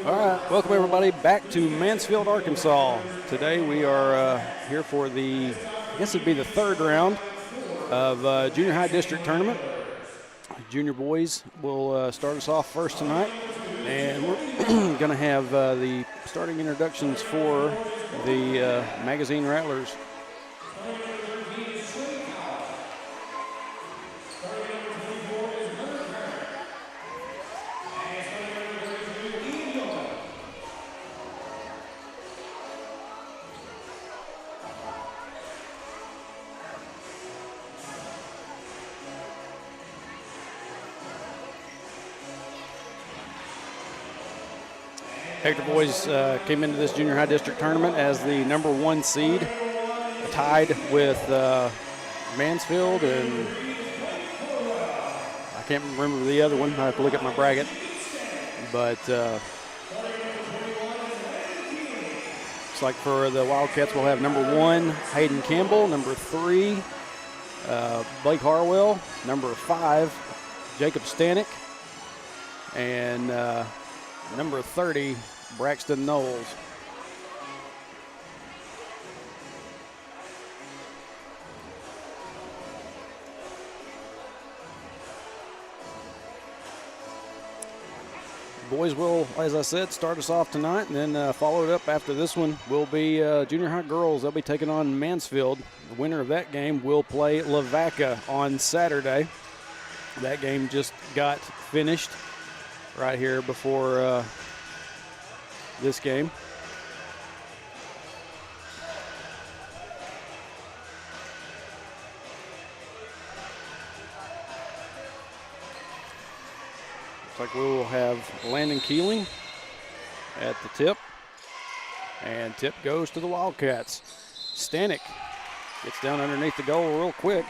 All right, welcome everybody back to Mansfield, Arkansas. Today we are here for I guess it'd be the third round of junior high district tournament. Junior boys will start us off first tonight, and we're going to have the starting introductions for the Magazine Rattlers. Hector boys came into this junior high district tournament as the #1 seed, tied with Mansfield, and I can't remember the other one. I have to look at my bracket. But looks like for the Wildcats we'll have #1 Hayden Campbell, #3 Blake Harwell, #5 Jacob Stanek, and #30 Braxton Knowles. Boys will, as I said, start us off tonight, and then followed up after this one will be junior high girls. They'll be taking on Mansfield. The winner of that game will play Lavaca on Saturday. That game just got finished right here before this game. Looks like we will have Landon Keeling at the tip, and tip goes to the Wildcats. Stanek gets down underneath the goal real quick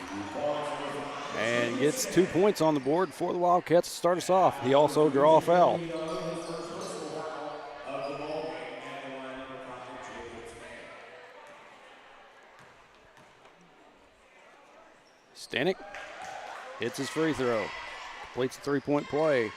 and gets 2 points on the board for the Wildcats to start us off. He also draw a foul. Stanek hits his free throw, completes the three-point play.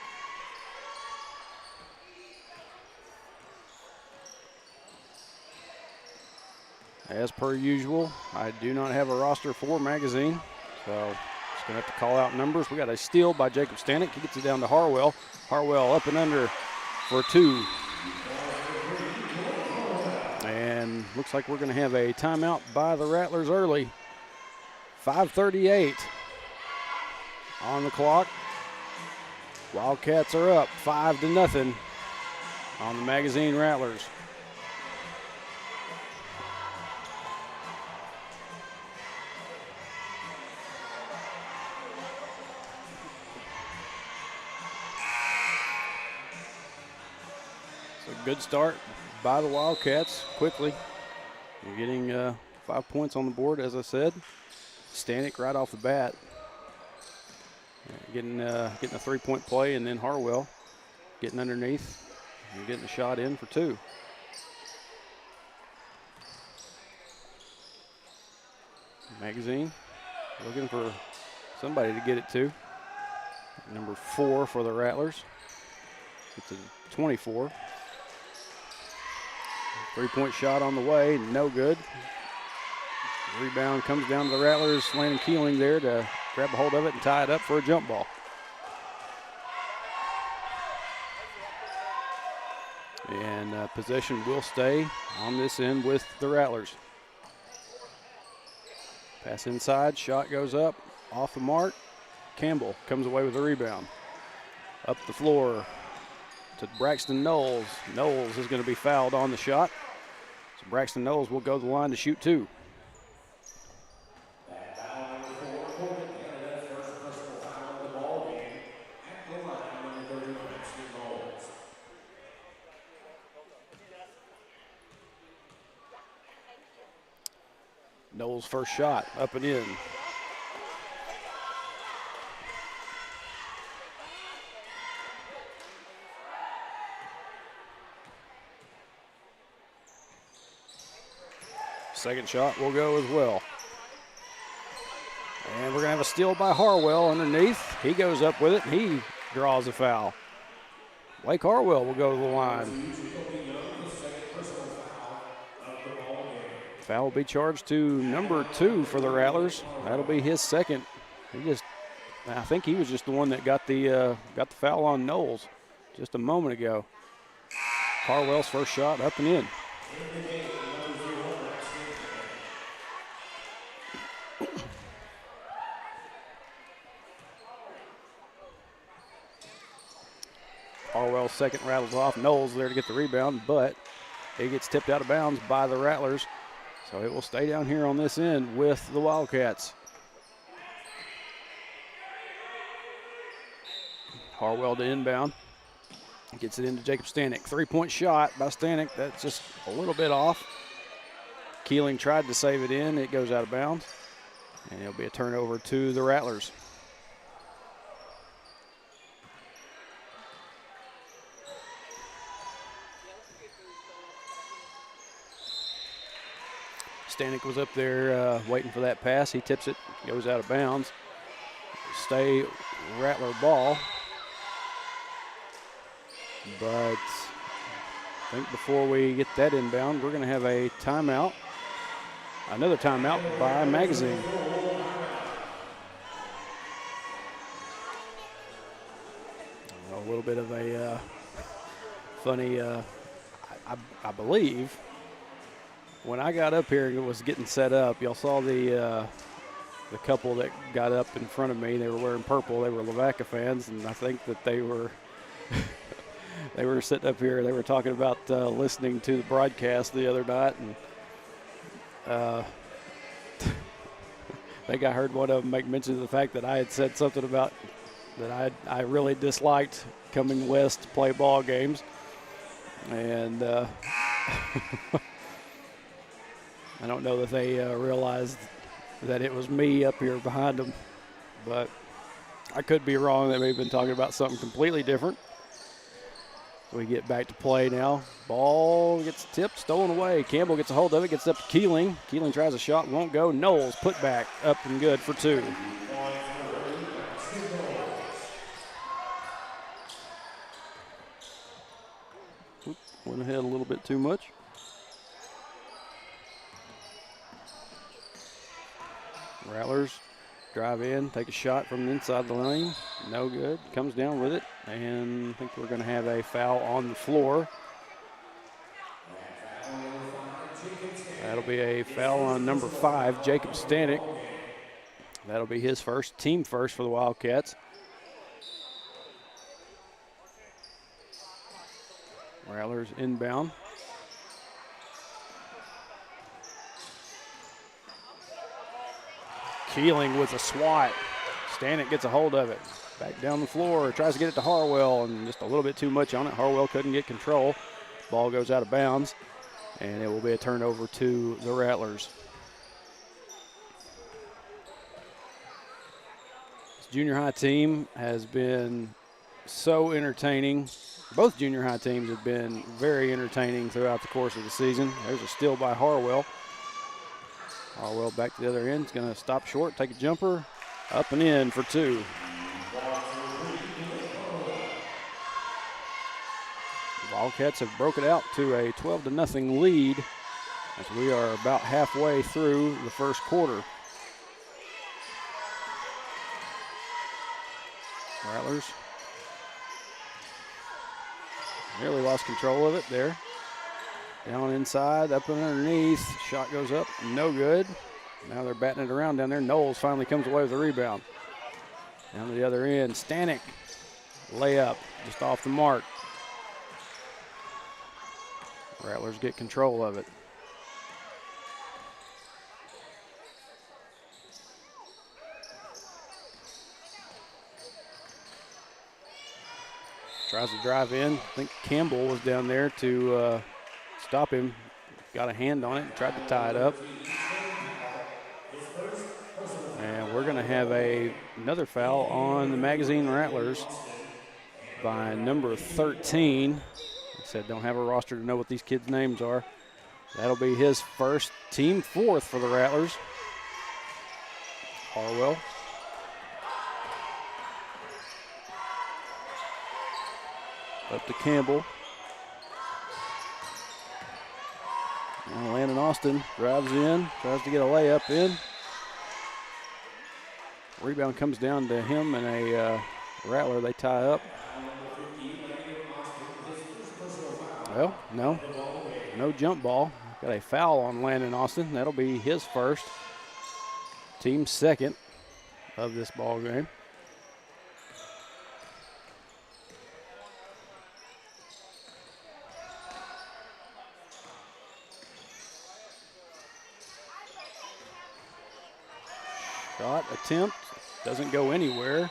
As per usual, I do not have a roster for Magazine, so just going to have to call out numbers. We got a steal by Jacob Stanek. He gets it down to Harwell. Harwell up and under for 2. And looks like we're going to have a timeout by the Rattlers early. 5:38 on the clock. Wildcats are up 5-0 on the Magazine Rattlers. Good start by the Wildcats quickly. You're getting 5 points on the board, as I said. Stanek right off the bat. Getting a three-point play, and then Harwell getting underneath and getting a shot in for 2. Magazine looking for somebody to get it to. #4 for the Rattlers. It's a 24. Three-point shot on the way, no good. Rebound comes down to the Rattlers. Landon Keeling there to grab a hold of it and tie it up for a jump ball. And possession will stay on this end with the Rattlers. Pass inside, shot goes up, off the mark. Campbell comes away with the rebound. Up the floor to Braxton Knowles. Knowles is going to be fouled on the shot. So Braxton Knowles will go to the line to shoot 2. Knowles' first shot, up and in. Second shot will go as well. And we're going to have a steal by Harwell underneath. He goes up with it, and he draws a foul. Blake Harwell will go to the line. Foul will be charged to number 2 for the Rattlers. That'll be his second. I think he was just the one that got the foul on Knowles just a moment ago. Harwell's first shot up and in. Harwell's second rattles off. Knowles there to get the rebound, but he gets tipped out of bounds by the Rattlers. So it will stay down here on this end with the Wildcats. Harwell to inbound. Gets it into Jacob Stanek. 3-point shot by Stanek. That's just a little bit off. Keeling tried to save it in. It goes out of bounds. And it'll be a turnover to the Rattlers. Stanek was up there waiting for that pass. He tips it, goes out of bounds. Stay Rattler ball. But I think before we get that inbound, we're going to have a timeout. Another timeout by Magazine. A little bit of a funny, I believe, when I got up here and it was getting set up, y'all saw the couple that got up in front of me. They were wearing purple. They were Lavaca fans, and I think that they were they were sitting up here. They were talking about listening to the broadcast the other night, and I think I heard one of them make mention of the fact that I had said something about that I really disliked coming west to play ball games, and I don't know that they realized that it was me up here behind them, but I could be wrong. They may have been talking about something completely different. We get back to play now. Ball gets tipped, stolen away. Campbell gets a hold of it, gets up to Keeling. Keeling tries a shot, won't go. Knowles put back, up and good for 2. Went ahead a little bit too much. Rattlers drive in, take a shot from inside the lane. No good. Comes down with it, and I think we're going to have a foul on the floor. That'll be a foul on number 5, Jacob Stanek. That'll be his first, team first for the Wildcats. Rattlers inbound. Keeling with a swat. Stanek gets a hold of it. Back down the floor, tries to get it to Harwell, and just a little bit too much on it. Harwell couldn't get control. Ball goes out of bounds, and it will be a turnover to the Rattlers. This junior high team has been so entertaining. Both junior high teams have been very entertaining throughout the course of the season. There's a steal by Harwell. Harwell back to the other end. He's going to stop short, take a jumper, up and in for 2. The Wildcats have broken out to a 12-0 lead as we are about halfway through the first quarter. Rattlers nearly lost control of it there. Down inside, up and underneath. Shot goes up, no good. Now they're batting it around down there. Knowles finally comes away with the rebound. Down to the other end, Stanek, layup, just off the mark. Rattlers get control of it. Tries to drive in. I think Campbell was down there to stop him. Got a hand on it, tried to tie it up. And we're going to have another foul on the Magazine Rattlers by number 13. Like I said, don't have a roster to know what these kids' names are. That'll be his first, team 4th for the Rattlers. Harwell. Up to Campbell. And Landon Austin drives in, tries to get a layup in. Rebound comes down to him and a Rattler. They tie up. Well, no jump ball. Got a foul on Landon Austin. That'll be his first. Team second of this ball game. Shot attempt, doesn't go anywhere.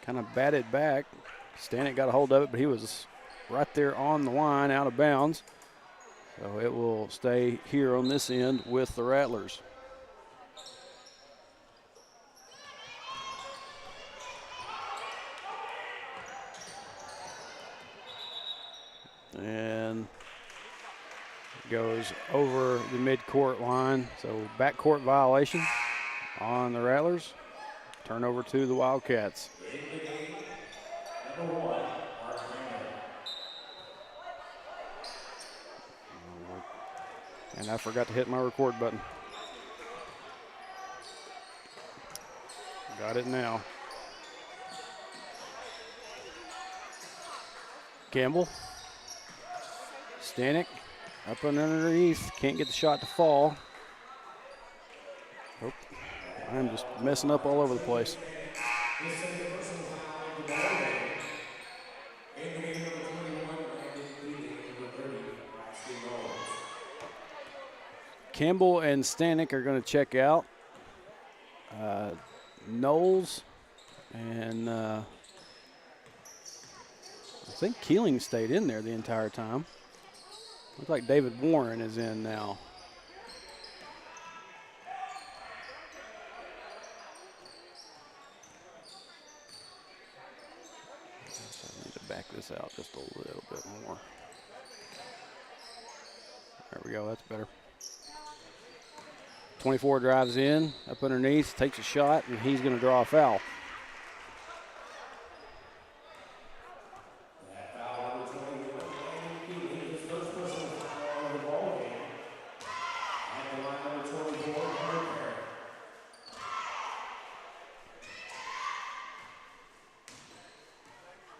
Kind of batted back. Stanek got a hold of it, but he was right there on the line, out of bounds. So it will stay here on this end with the Rattlers. And goes over the midcourt line. So backcourt violation on the Rattlers. Turnover to the Wildcats. And I forgot to hit my record button. Got it now. Campbell. Stanek up and underneath. Can't get the shot to fall. Oh, I'm just messing up all over the place. Campbell and Stanek are going to check out. Knowles and I think Keeling stayed in there the entire time. Looks like David Warren is in now. I need to back this out just a little bit more. There we go, that's better. 24 drives in, up underneath, takes a shot, and he's going to draw a foul.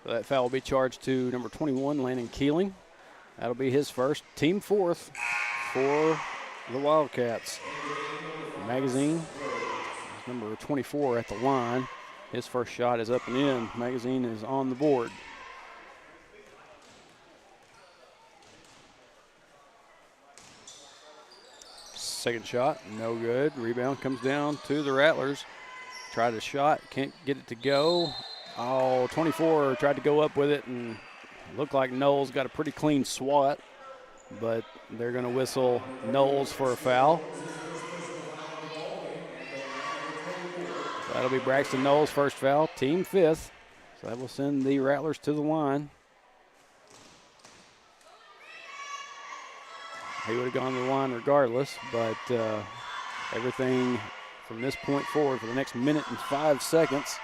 So that foul will be charged to number 21, Landon Keeling. That'll be his first, team fourth for the Wildcats. Magazine, number 24 at the line. His first shot is up and in. Magazine is on the board. Second shot, no good. Rebound comes down to the Rattlers. Tried a shot, can't get it to go. Oh, 24 tried to go up with it, and looked like Knowles got a pretty clean swat, but they're going to whistle Knowles for a foul. That'll be Braxton Knowles' first foul, team fifth. So that will send the Rattlers to the line. He would have gone to the line regardless, but everything from this point forward for the next minute and 5 seconds.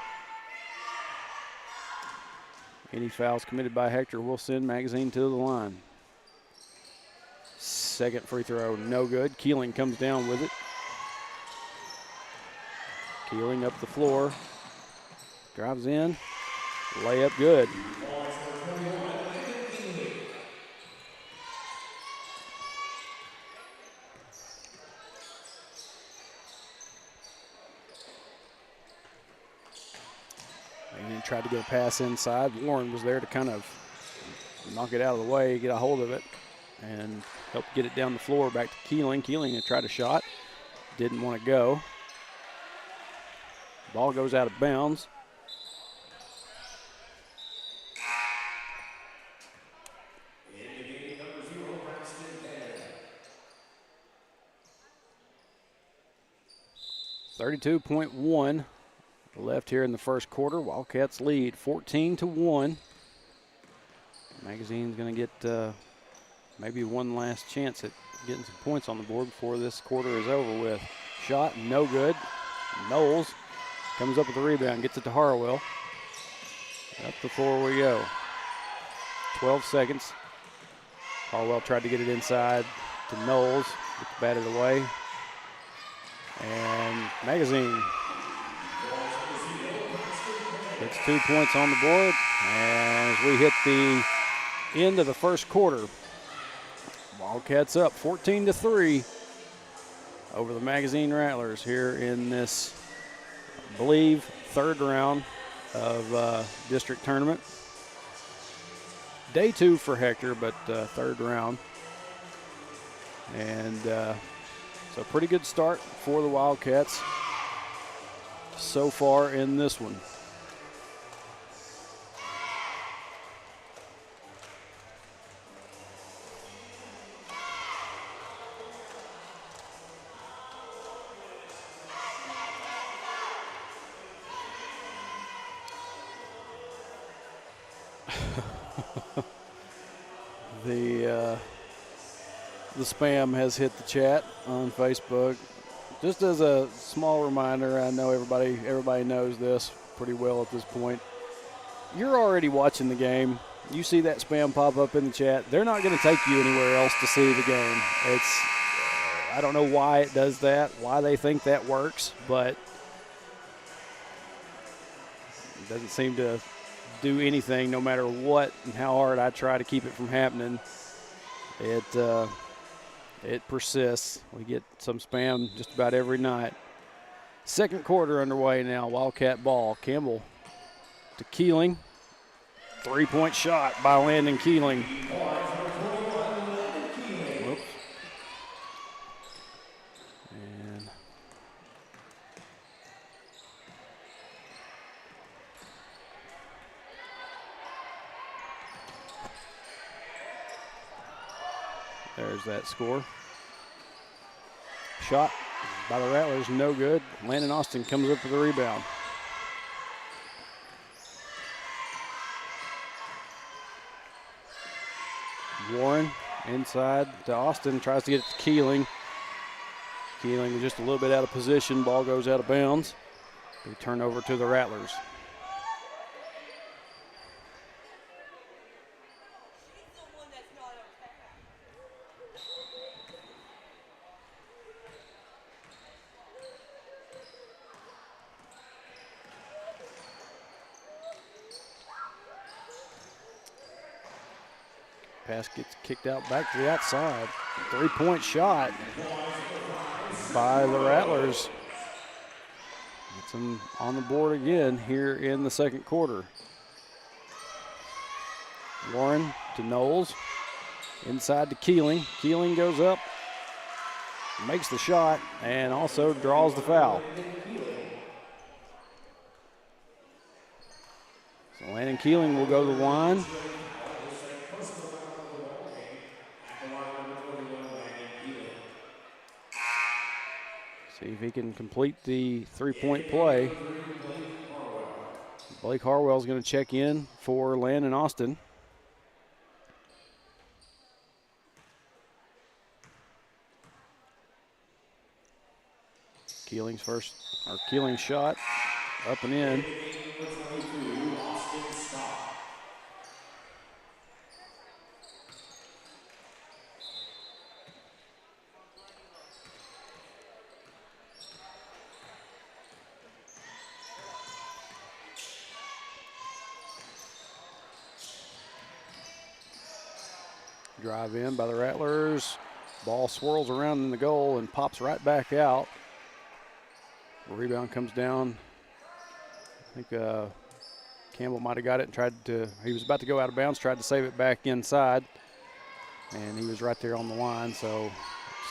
Any fouls committed by Hector will send Magazine to the line. Second free throw, no good. Keeling comes down with it. Keeling up the floor, drives in, layup good. And he tried to get a pass inside. Warren was there to kind of knock it out of the way, get a hold of it, and help get it down the floor back to Keeling. Keeling had tried a shot, didn't want to go. Ball goes out of bounds. .1 left here in the first quarter. Wildcats lead 14-1. Magazine's going to get maybe one last chance at getting some points on the board before this quarter is over with. Shot, no good. Knowles comes up with the rebound, gets it to Harwell. Up the floor we go. 12 seconds. Harwell tried to get it inside to Knowles, gets batted away. And Magazine gets 2 points on the board. And as we hit the end of the first quarter, Wildcats up 14-3 over the Magazine Rattlers here in this, I believe, third round of district tournament. Day 2 for Hector, but third round. And so pretty good start for the Wildcats so far in this one. The spam has hit the chat on Facebook. Just as a small reminder, I know everybody knows this pretty well at this point. You're already watching the game. You see that spam pop up in the chat. They're not going to take you anywhere else to see the game. I don't know why it does that, why they think that works, but it doesn't seem to do anything no matter what and how hard I try to keep it from happening. It persists. We get some spam just about every night. Second quarter underway now. Wildcat ball. Campbell to Keeling. 3-point shot by Landon Keeling. Whoops. And there's that score. Shot by the Rattlers, no good. Landon Austin comes up with the rebound. Warren inside to Austin, tries to get it to Keeling. Keeling just a little bit out of position, ball goes out of bounds. We turn over to the Rattlers. Pass gets kicked out back to the outside. 3-point shot by the Rattlers. Gets them on the board again here in the second quarter. Warren to Knowles. Inside to Keeling. Keeling goes up, makes the shot, and also draws the foul. So Landon Keeling will go to the line. See if he can complete the 3-point play. Blake Harwell is going to check in for Landon Austin. Keeling's shot up and in. Drive in by the Rattlers. Ball swirls around in the goal and pops right back out. The rebound comes down. I think Campbell might have got it and he was about to go out of bounds, tried to save it back inside. And he was right there on the line, so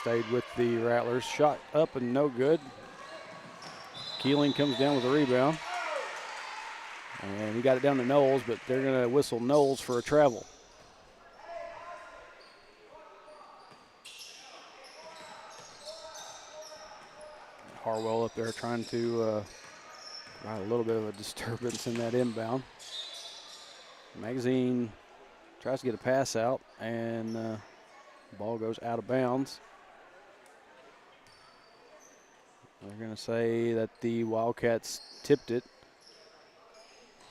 stayed with the Rattlers. Shot up and no good. Keeling comes down with a rebound. And he got it down to Knowles, but they're going to whistle Knowles for a travel. Harwell up there trying to provide a little bit of a disturbance in that inbound. Magazine tries to get a pass out, and the ball goes out of bounds. They're going to say that the Wildcats tipped it.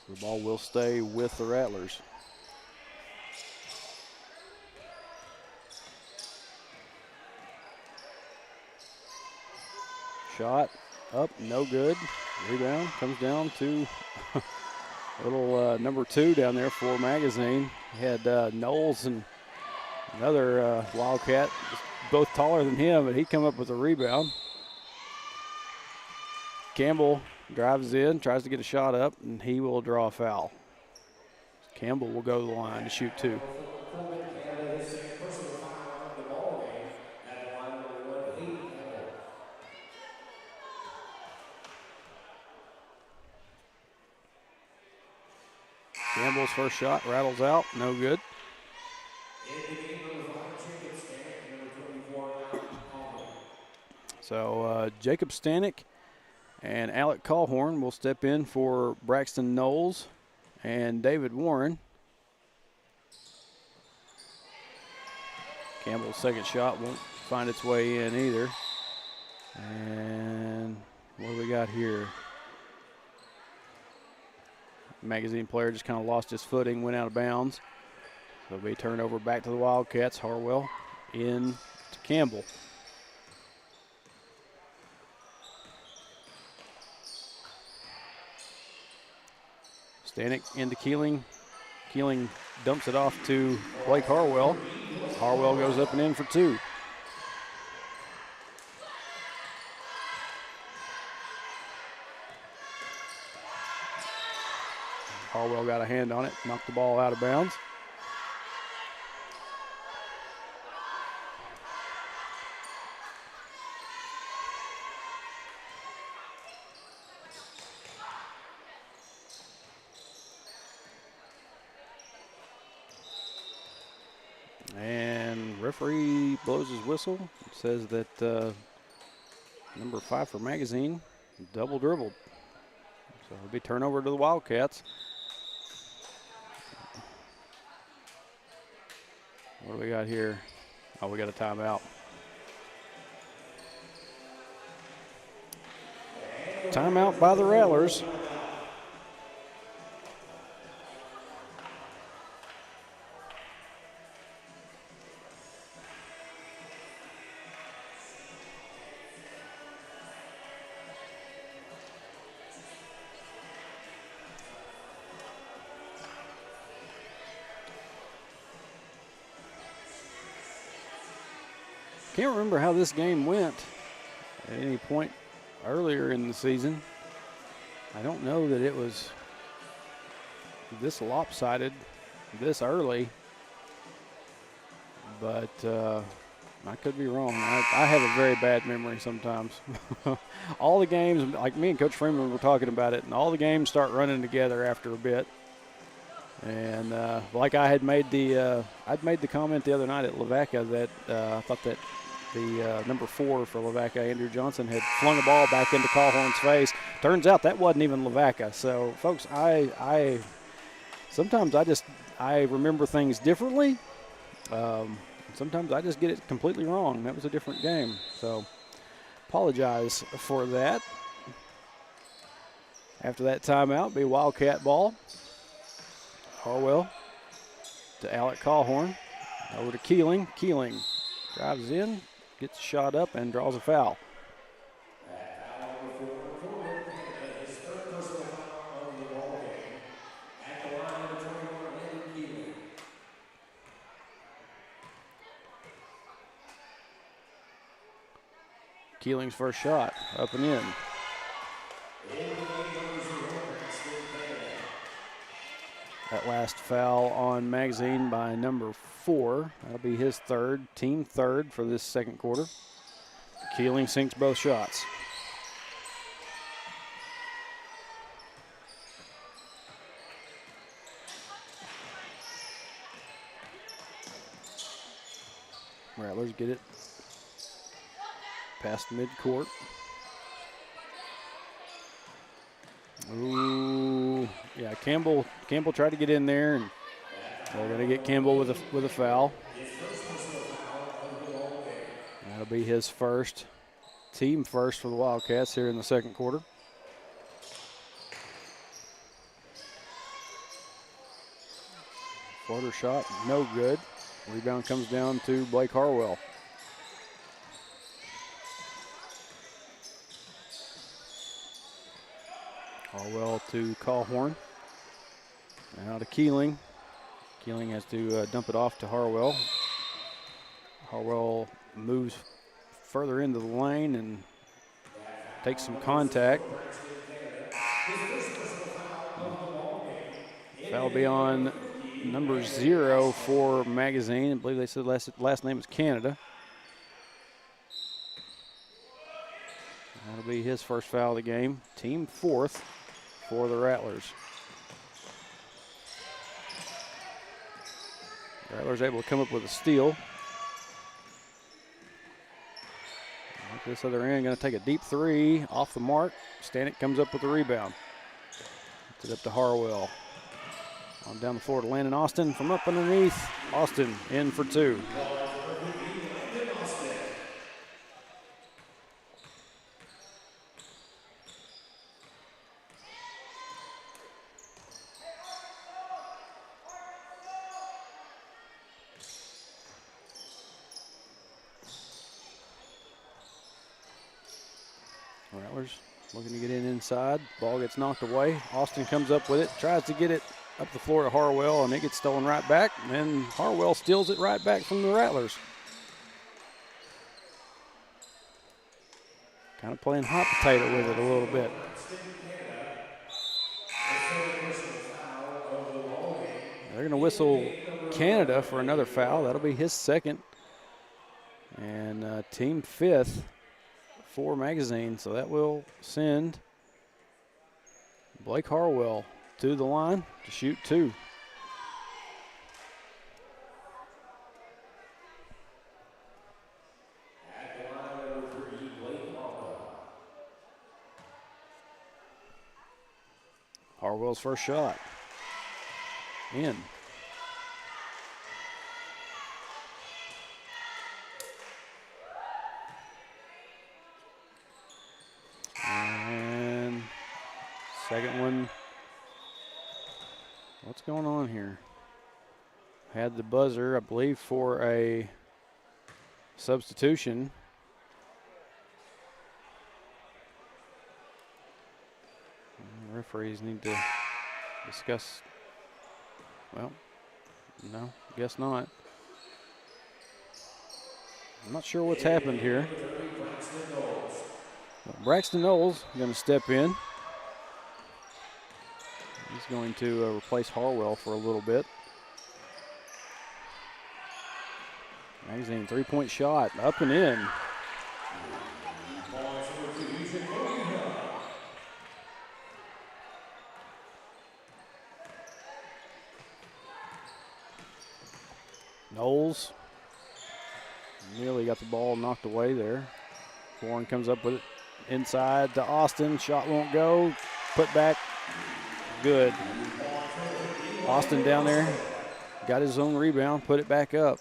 So the ball will stay with the Rattlers. Shot up, no good. Rebound comes down to little number 2 down there for Magazine. Had Knowles and another Wildcat, both taller than him, but he come up with a rebound. Campbell drives in, tries to get a shot up, and he will draw a foul. Campbell will go to the line to shoot 2. Campbell's first shot rattles out, no good. So Jacob Stanek and Alec Callhorn will step in for Braxton Knowles and David Warren. Campbell's second shot won't find its way in either. And what do we got here? Magazine player just kind of lost his footing, went out of bounds. So it'll be turned over back to the Wildcats. Harwell in to Campbell. Stanek into Keeling. Keeling dumps it off to Blake Harwell. Harwell goes up and in for 2. Harwell got a hand on it, knocked the ball out of bounds. And referee blows his whistle. It says that number 5 for Magazine double dribbled. So it'll be turnover to the Wildcats. What do we got here? Oh, we got a timeout. Timeout by the Rattlers. Can't remember how this game went at any point earlier in the season. I don't know that it was this lopsided this early, but I could be wrong. I have a very bad memory sometimes. All the games, like me and Coach Freeman were talking about it, and all the games start running together after a bit. And like I had made I'd made the comment the other night at Lavaca that I thought that the number 4 for Lavaca, Andrew Johnson, had flung a ball back into Callhorn's face. Turns out that wasn't even Lavaca. So, folks, I sometimes I remember things differently. Sometimes I just get it completely wrong. That was a different game. So, apologize for that. After that timeout, be Wildcat ball. Harwell to Alec Callhorn. Over to Keeling. Keeling drives in, gets a shot up, and draws a foul. Keeling's first shot, up and in. That last foul on Magazine by number 4. That'll be his third, team third for this second quarter. Keeling sinks both shots. Rattlers get it past midcourt. Ooh, yeah, Campbell tried to get in there, and they're going to get Campbell with a foul. That'll be his first, team first for the Wildcats here in the second quarter. Floater shot, no good. Rebound comes down to Blake Harwell. Harwell to Callhorn. Now to Keeling. Keeling has to dump it off to Harwell. Harwell moves further into the lane and takes some contact. Foul be on number 0 for Magazine. I believe they said last name is Canada. That'll be his first foul of the game. Team 4th for the Rattlers. Rattlers able to come up with a steal. At this other end, going to take a deep 3 off the mark. Stanek comes up with the rebound. Gets it up to Harwell. On down the floor to Landon Austin from up underneath. Austin in for 2. Rattlers looking to get inside. Ball gets knocked away. Austin comes up with it, tries to get it up the floor to Harwell, and it gets stolen right back. And Harwell steals it right back from the Rattlers. Kind of playing hot potato with it a little bit. They're going to whistle Canada for another foul. That'll be his second. And team 5th for Magazine. So that will send Blake Harwell to the line to shoot 2. Harwell's first shot. In. And second one. What's going on here? Had the buzzer, I believe, for a substitution. Referees need to discuss. Well, no, guess not. I'm not sure what's happened here. Braxton Knowles going to step in. He's going to replace Harwell for a little bit. Magazine 3-point shot, up and in. Knowles nearly got the ball knocked away there. Warren comes up with it inside to Austin. Shot won't go. Put back. Good. Austin down there. Got his own rebound. Put it back up.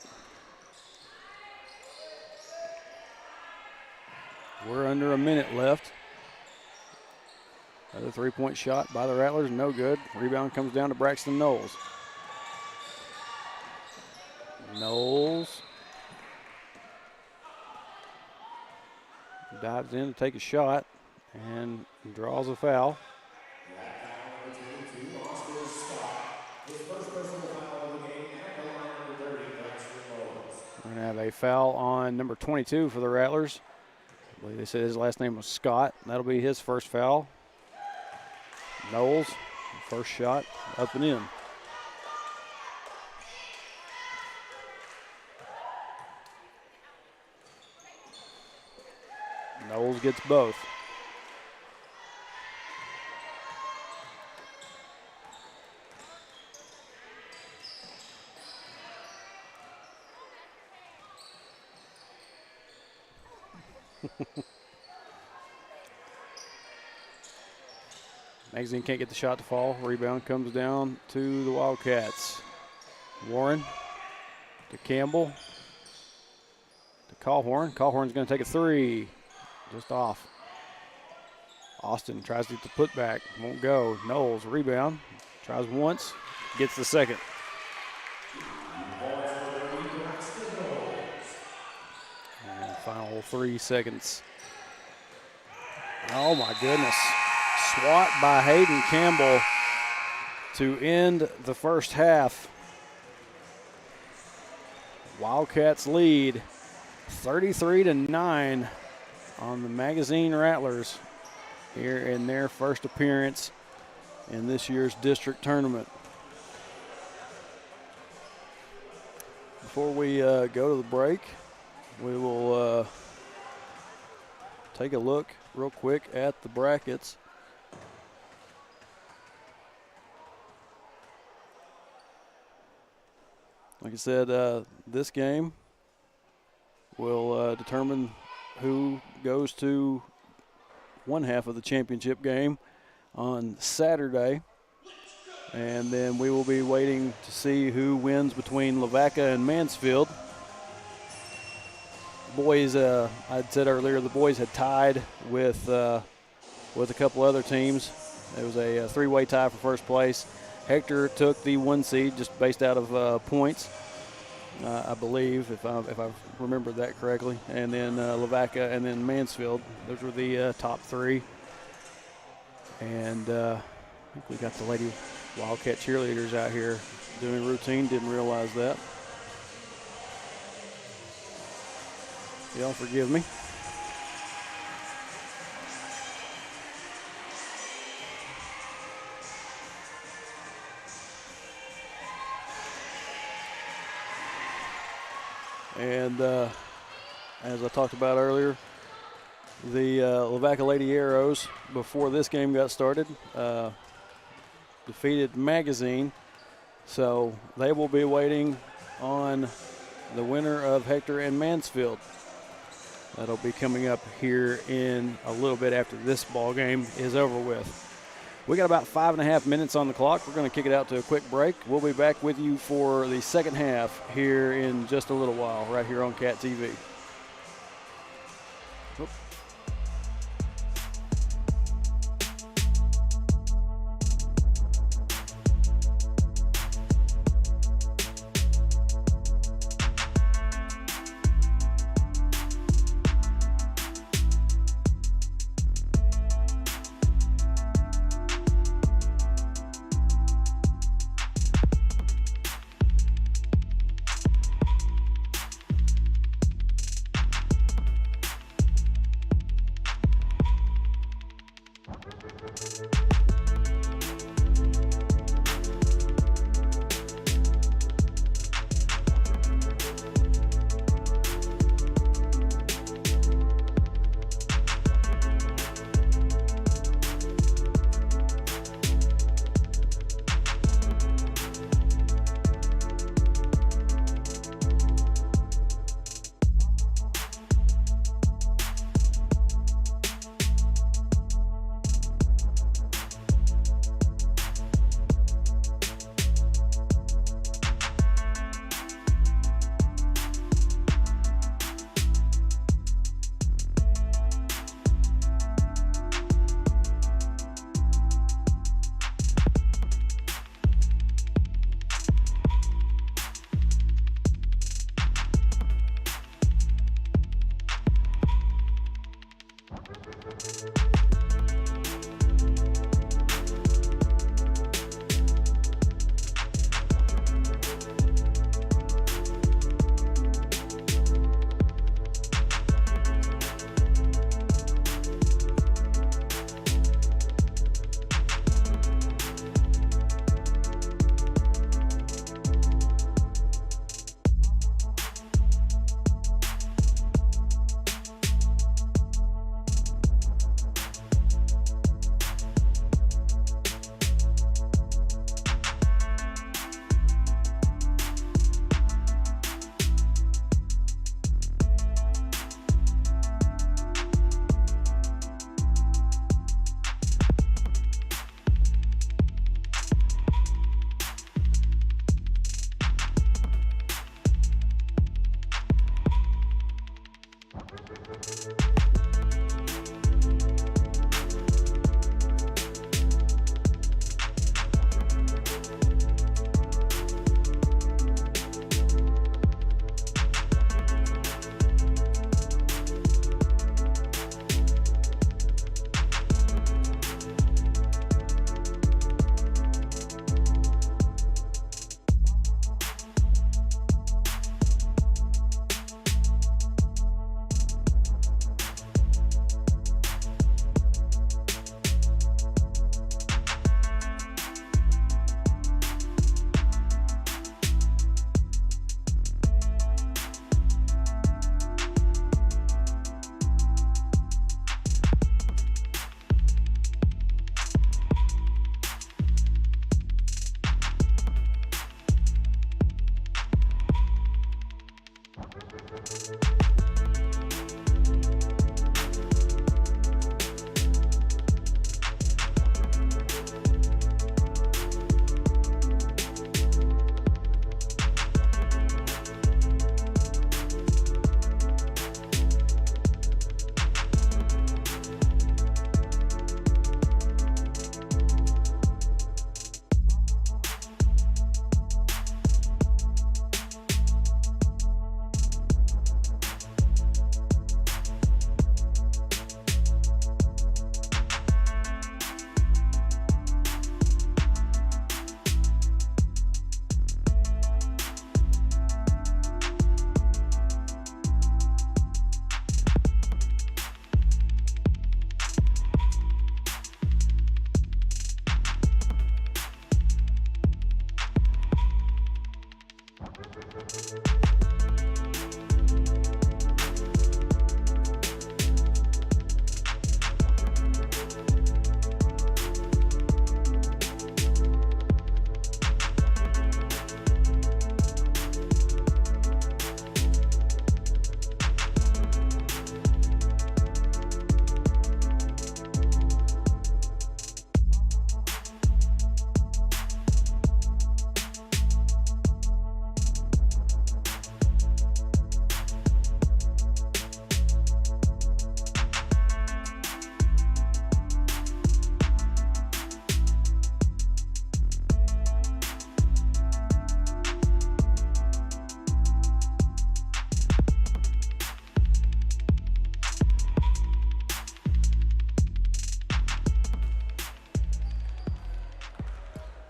We're under a minute left. Another 3-point shot by the Rattlers. No good. Rebound comes down to Braxton Knowles. Knowles dives in to take a shot and draws a foul. We're going to have a foul on number 22 for the Rattlers. I believe they said his last name was Scott. That'll be his first foul. Knowles, first shot, up and in. Knowles gets both. Magazine can't get the shot to fall. Rebound comes down to the Wildcats. Warren to Campbell to Callhorn. Callhorn's going to take a 3. Just off. Austin tries to get the putback. Won't go. Knowles, rebound. Tries once. Gets the second. And final 3 seconds. Oh, my goodness. swat by Hayden Campbell to end the first half. Wildcats lead 33-9 on the Magazine Rattlers here in their first appearance in this year's district tournament. Before we go to the break, we will take a look real quick at the brackets. Like I said, this game will determine who goes to one half of the championship game on Saturday. And then we will be waiting to see who wins between Lavaca and Mansfield. Boys, I'd said earlier, the boys had tied with a couple other teams. It was a three-way tie for first place. Hector took the 1 seed just based out of points, I believe, if I remember that correctly. And then Lavaca and then Mansfield. Those were the top three. And I think we got the Lady Wildcat cheerleaders out here doing routine. Didn't realize that. Y'all forgive me. And as I talked about earlier, the Lavaca Lady Arrows, before this game got started, defeated Magazine. So they will be waiting on the winner of Hector and Mansfield. That'll be coming up here in a little bit after this ball game is over with. We got about 5.5 minutes on the clock. We're going to kick it out to a quick break. We'll be back with you for the second half here in just a little while, right here on Cat TV. Oop.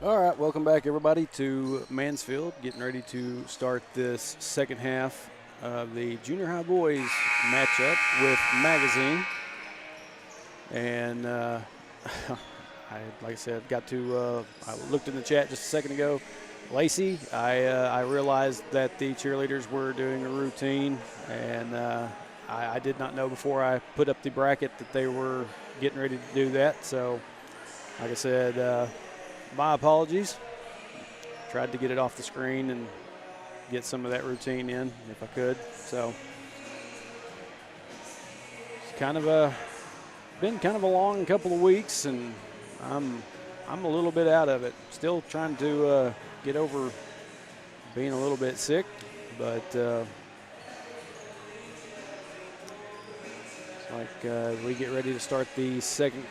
All right, welcome back, everybody, to Mansfield. Getting ready to start this second half of the junior high boys matchup with Magazine. And like I said, I looked in the chat just a second ago. Lacey, I realized that the cheerleaders were doing a routine, and I did not know before I put up the bracket that they were getting ready to do that. So, like I said, my apologies. Tried to get it off the screen and get some of that routine in if I could. So it's been kind of a long couple of weeks, and I'm a little bit out of it. Still trying to get over being a little bit sick, but it's like we get ready to start the second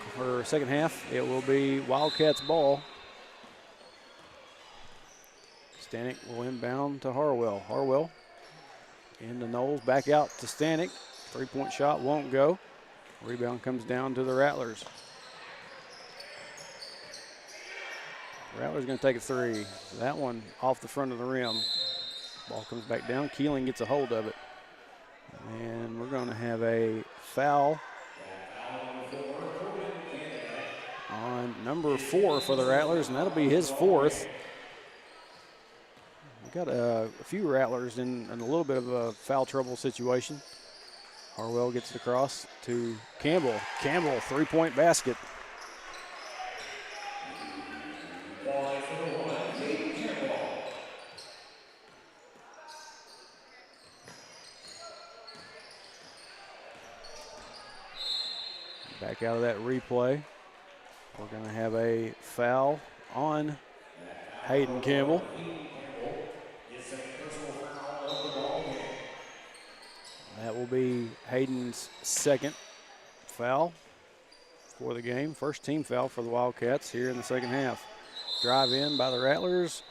half. It will be Wildcats ball. Stanek will inbound to Harwell. Harwell into Knowles, back out to Stanek. Three-point shot won't go. Rebound comes down to the Rattlers. Rattlers going to take a three. That one off the front of the rim. Ball comes back down. Keeling gets a hold of it. And we're going to have a foul on number 4 for the Rattlers, and that'll be his 4th. Got a few Rattlers in a little bit of a foul trouble situation. Harwell gets it across to Campbell. Campbell, three-point basket. Back out of that replay. We're going to have a foul on Hayden Campbell. That will be Hayden's second foul for the game. First team foul for the Wildcats here in the second half. Drive in by the Rattlers.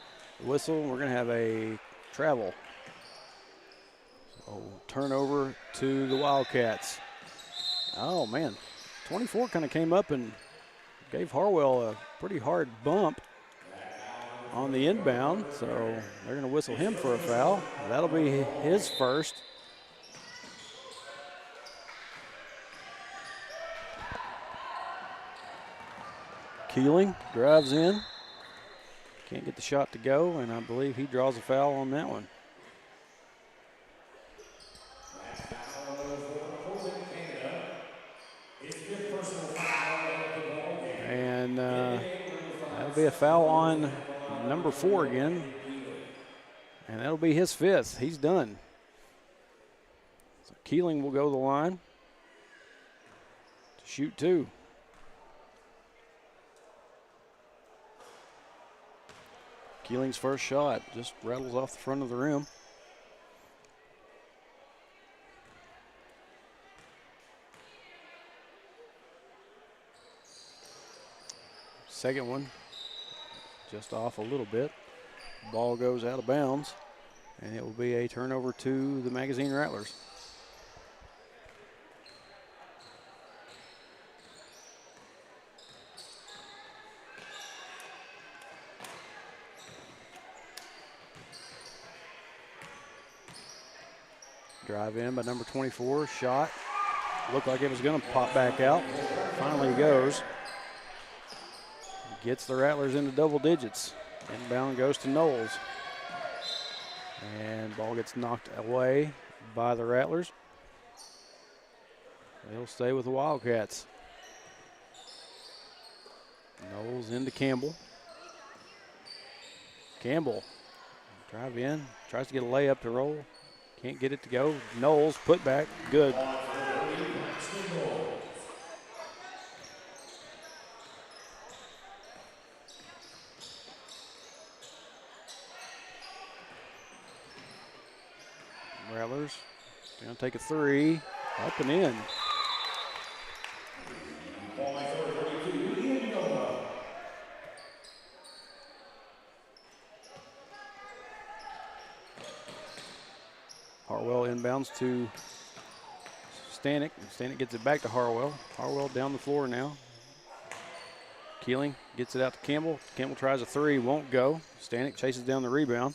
Whistle. We're going to have a travel. So turnover to the Wildcats. Oh, man. 24 kind of came up and gave Harwell a pretty hard bump on the inbound. So they're going to whistle him for a foul. That'll be his first. Keeling drives in. Can't get the shot to go, and I believe he draws a foul on that one. And that'll be a foul on number 4 again. And that'll be his 5th. He's done. So Keeling will go to the line to shoot 2. Keeling's first shot just rattles off the front of the rim. Second one just off a little bit. Ball goes out of bounds, and it will be a turnover to the Magazine Rattlers. Drive in by number 24, shot. Looked like it was going to pop back out. Finally goes. Gets the Rattlers into double digits. Inbound goes to Knowles. And ball gets knocked away by the Rattlers. They'll stay with the Wildcats. Knowles into Campbell. Campbell, drive in, tries to get a layup to roll. Can't get it to go. Knowles, put back, good. Rattlers gonna take a three, up and in. Harwell inbounds to Stanek. Stanek gets it back to Harwell. Harwell down the floor now. Keeling gets it out to Campbell. Campbell tries a three, won't go. Stanek chases down the rebound.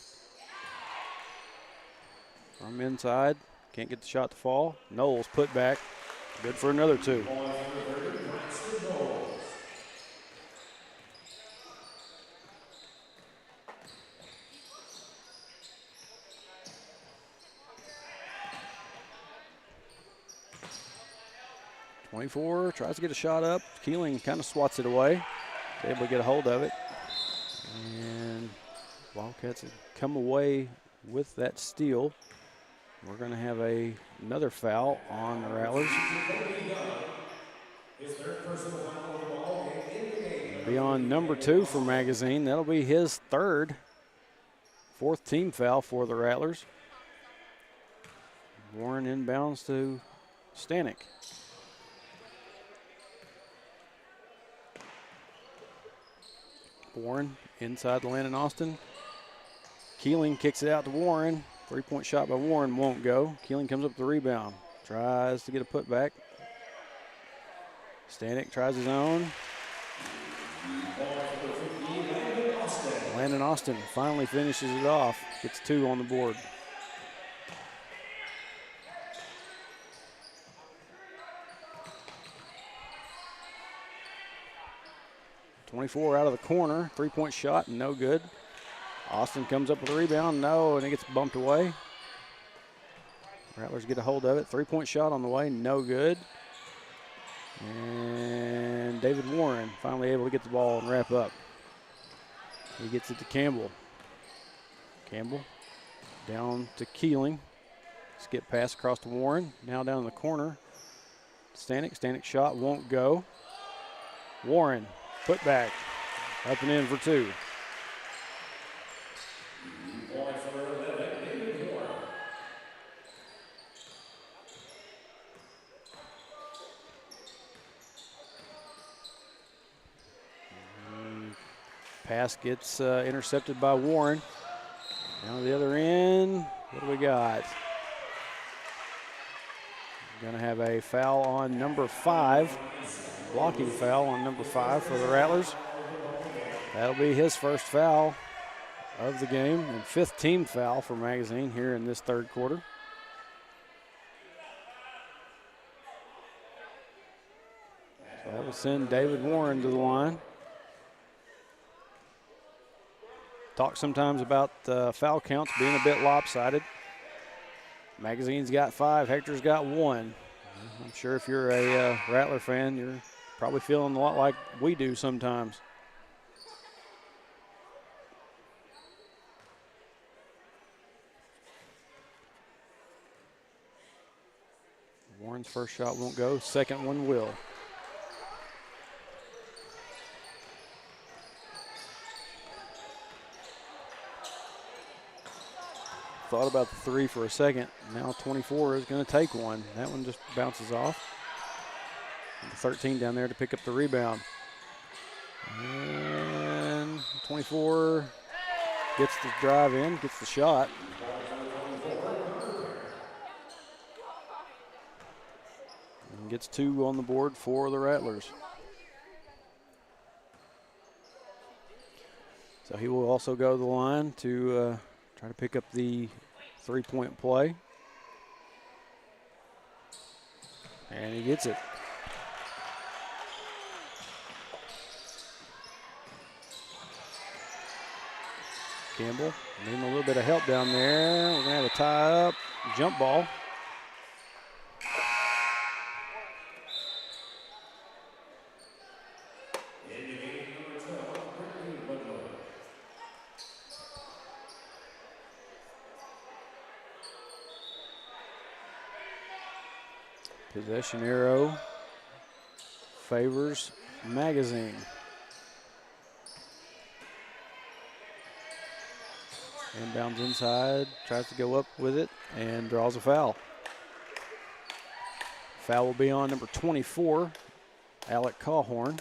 From inside, can't get the shot to fall. Knowles put back, good for another two. .24 tries to get a shot up. Keeling kind of swats it away. Able to get a hold of it. And Wildcats have come away with that steal. We're going to have another foul on the Rattlers. Be on number 2 for Magazine. That'll be his fourth team foul for the Rattlers. Warren inbounds to Stanek. Warren inside to Landon Austin. Keeling kicks it out to Warren. Three-point shot by Warren won't go. Keeling comes up with the rebound. Tries to get a putback. Stanek tries his own. Landon Austin finally finishes it off. Gets 2 on the board. .24 out of the corner. Three-point shot, no good. Austin comes up with a rebound, no, and it gets bumped away. Rattlers get a hold of it. Three-point shot on the way, no good. And David Warren finally able to get the ball and wrap up. He gets it to Campbell. Campbell down to Keeling. Skip pass across to Warren. Now down in the corner. Stanek. Stanek shot won't go. Warren, put back. Up and in for 2. Pass gets intercepted by Warren. Down to the other end. What do we got? Going to have a foul on number 5. Blocking foul on number 5 for the Rattlers. That'll be his first foul of the game and 5th team foul for Magazine here in this third quarter. So that will send David Warren to the line. Talk sometimes about foul counts being a bit lopsided. Magazine's got 5, Hector's got 1. I'm sure if you're a Rattler fan, you're probably feeling a lot like we do sometimes. Warren's first shot won't go, second one will. Thought about the 3 for a second. Now 24 is going to take one. That one just bounces off. And 13 down there to pick up the rebound. And 24 gets the drive in, gets the shot. And gets 2 on the board for the Rattlers. So he will also go to the line to try to pick up the 3-point play. And he gets it. Campbell needing a little bit of help down there. We're going to have a tie-up jump ball. Possession arrow favors Magazine. Inbounds inside, tries to go up with it, and draws a foul. Foul will be on number 24, Alec Cawhorn.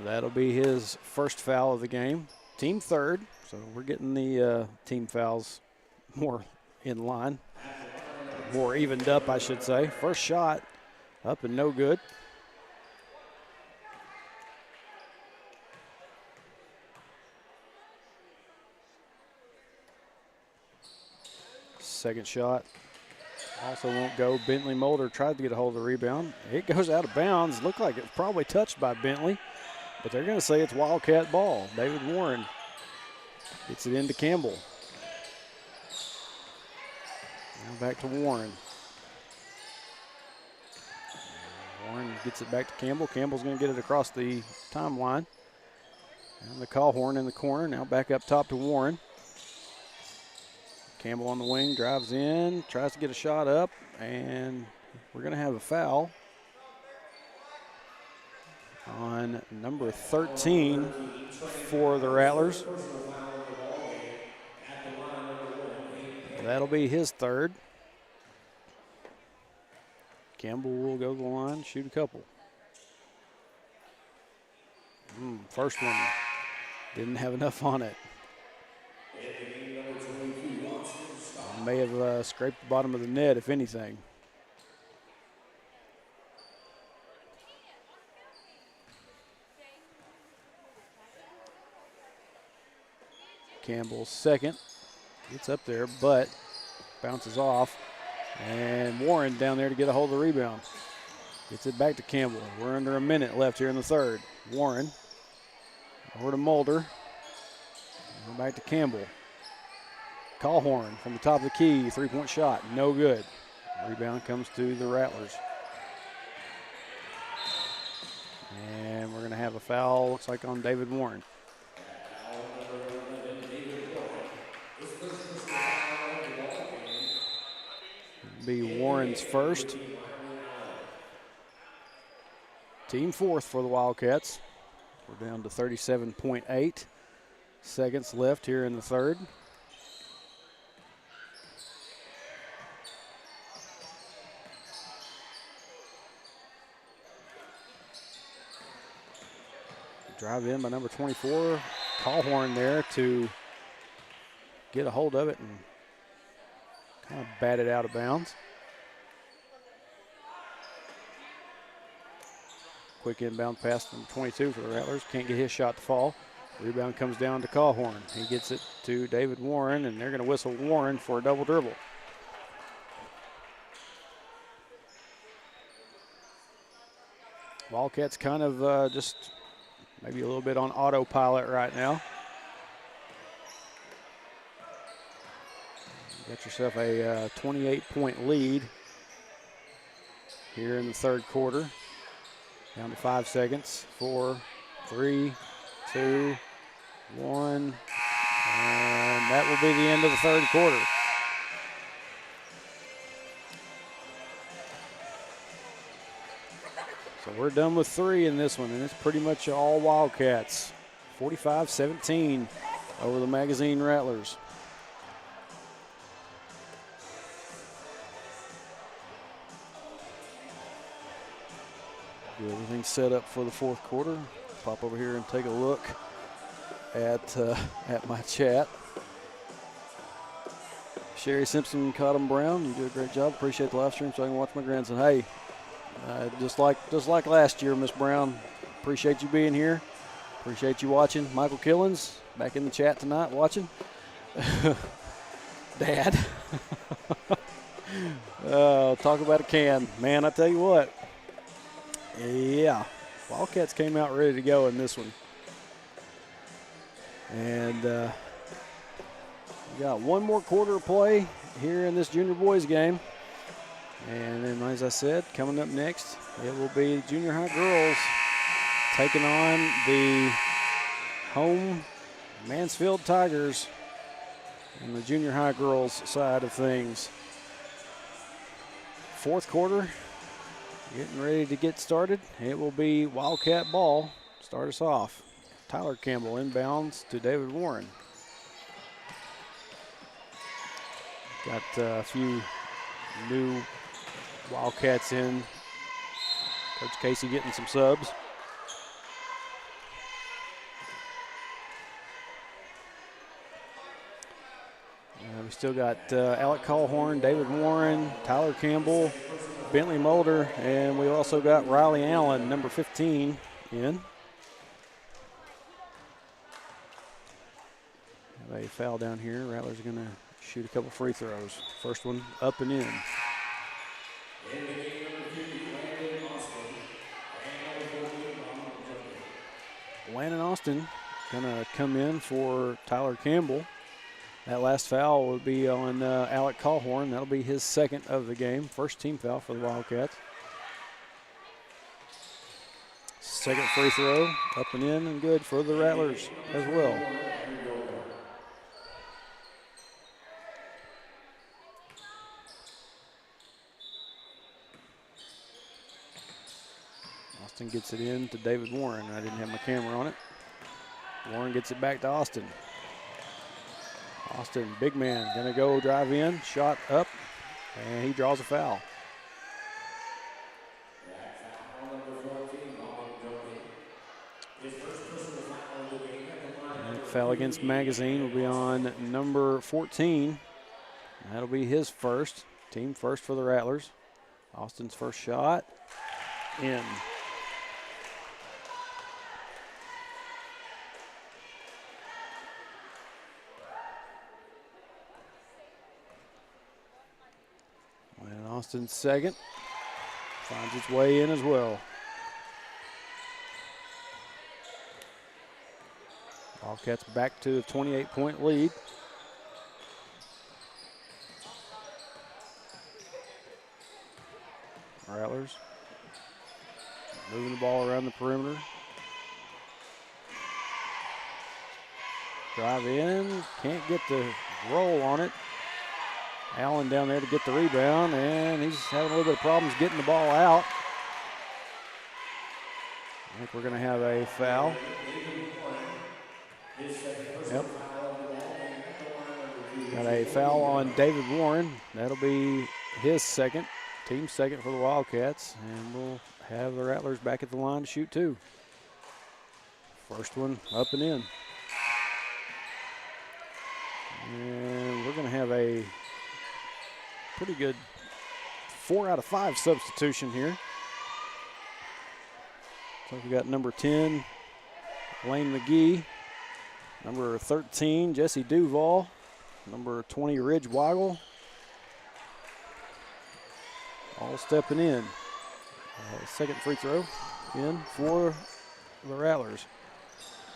That'll be his first foul of the game. Team third, so we're getting the team fouls more in line. More evened up, I should say. First shot, up and no good. Second shot also won't go. Bentley Mulder tried to get a hold of the rebound. It goes out of bounds. Looked like it was probably touched by Bentley, but they're going to say it's Wildcat ball. David Warren gets it into Campbell. Now back to Warren. Warren gets it back to Campbell. Campbell's going to get it across the timeline. And the Cawhorn in the corner. Now back up top to Warren. Campbell on the wing, drives in, tries to get a shot up, and we're going to have a foul on number 13 for the Rattlers. That'll be his third. Campbell will go to the line, shoot a couple. First one, didn't have enough on it. May have scraped the bottom of the net, if anything. Campbell's second. Gets up there, but bounces off. And Warren down there to get a hold of the rebound. Gets it back to Campbell. We're under a minute left here in the third. Warren over to Mulder. And back to Campbell. Cawhorn from the top of the key, three-point shot, no good. Rebound comes to the Rattlers. And we're going to have a foul, looks like on David Warren. It'll be Warren's first. Team fourth for the Wildcats. We're down to 37.8 seconds left here in the third. Drive in by number 24, Cawhorn there to get a hold of it and kind of bat it out of bounds. Quick inbound pass from 22 for the Rattlers. Can't get his shot to fall. Rebound comes down to Cawhorn. He gets it to David Warren, and they're going to whistle Warren for a double dribble. Wildcats kind of just maybe a little bit on autopilot right now. You got yourself a 28-point lead here in the third quarter. Down to 5 seconds. 4, 3, 2, 1. And that will be the end of the third quarter. So we're done with 3 in this one, and it's pretty much all Wildcats. 45-17 over the Magazine Rattlers. Get everything set up for the fourth quarter. Pop over here and take a look at my chat. Sherry Simpson, Cotton Brown, you did a great job. Appreciate the live stream so I can watch my grandson. Hey, just like last year, Miss Brown. Appreciate you being here. Appreciate you watching. Michael Killens back in the chat tonight watching. Dad. Talk about a can. Man, I tell you what. Yeah. Wildcats came out ready to go in this one. And we got one more quarter of play here in this junior boys game. And then, as I said, coming up next, it will be the junior high girls taking on the home Mansfield Tigers on the junior high girls side of things. Fourth quarter, getting ready to get started. It will be Wildcat ball. Start us off. Tyler Campbell inbounds to David Warren. Got a few new Wildcats in. Coach Casey getting some subs. We still got Alec Colhorn, David Warren, Tyler Campbell, Bentley Mulder, and we also got Riley Allen, number 15, in. Have a foul down here. Rattler's going to shoot a couple free throws. First one up and in. Landon Austin going to come in for Tyler Campbell. That last foul will be on Alec Colhorn. That'll be his second of the game. First team foul for the Wildcats. Second free throw, up and in and good for the Rattlers as well. Austin gets it in to David Warren. I didn't have my camera on it. Warren gets it back to Austin. Austin, big man, gonna go drive in, shot up, and he draws a foul. And foul against Magazine will be on number 14. That'll be his first, team first for the Rattlers. Austin's first shot, in. Austin's second, finds its way in as well. Wildcats back to a 28-point lead. Rattlers moving the ball around the perimeter. Drive in, can't get the roll on it. Allen down there to get the rebound, and he's having a little bit of problems getting the ball out. I think we're going to have a foul. Yep. Got a foul on David Warren. That'll be his second, team second for the Wildcats, and we'll have the Rattlers back at the line to shoot two. First one up and in. And we're going to have a pretty good 4 out of 5 substitution here. So we got number 10, Lane McGee. Number 13, Jesse Duval. Number 20, Ridge Weigel. All stepping in. Second free throw in for the Rattlers.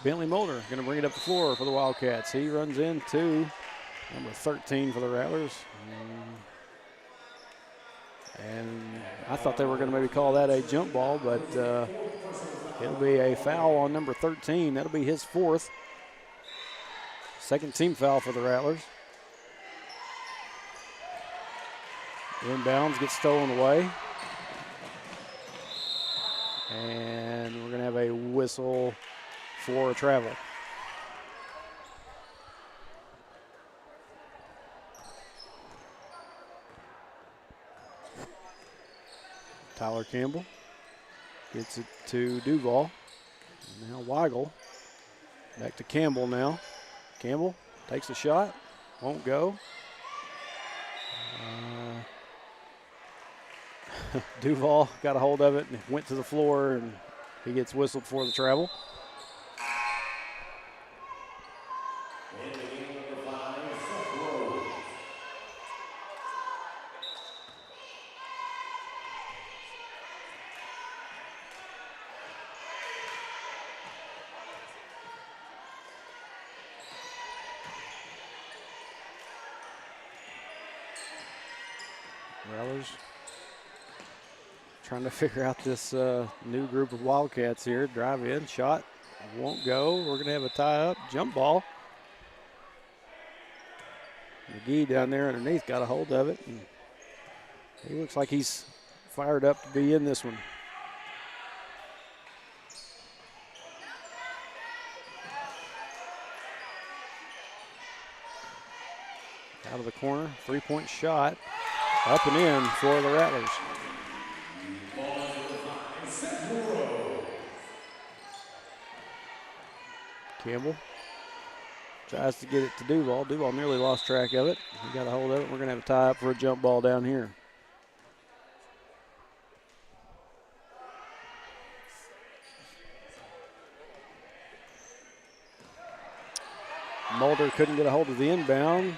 Bentley Mulder going to bring it up the floor for the Wildcats. He runs into number 13 for the Rattlers. And I thought they were going to maybe call that a jump ball, but it'll be a foul on number 13. That'll be his fourth. Second team foul for the Rattlers. Inbounds, gets stolen away. And we're going to have a whistle for a travel. Tyler Campbell gets it to Duval. Now Weigel. Back to Campbell now. Campbell takes the shot. Won't go. Duval got a hold of it and went to the floor, and he gets whistled for the travel. Rattlers trying to figure out this new group of Wildcats here. Drive in, shot, won't go. We're going to have a tie-up, jump ball. McGee down there underneath got a hold of it. And he looks like he's fired up to be in this one. Out of the corner, three-point shot, up and in for the Rattlers. Campbell tries to get it to Duval. Duval nearly lost track of it. He got a hold of it. We're going to have a tie up for a jump ball down here. Mulder couldn't get a hold of the inbound.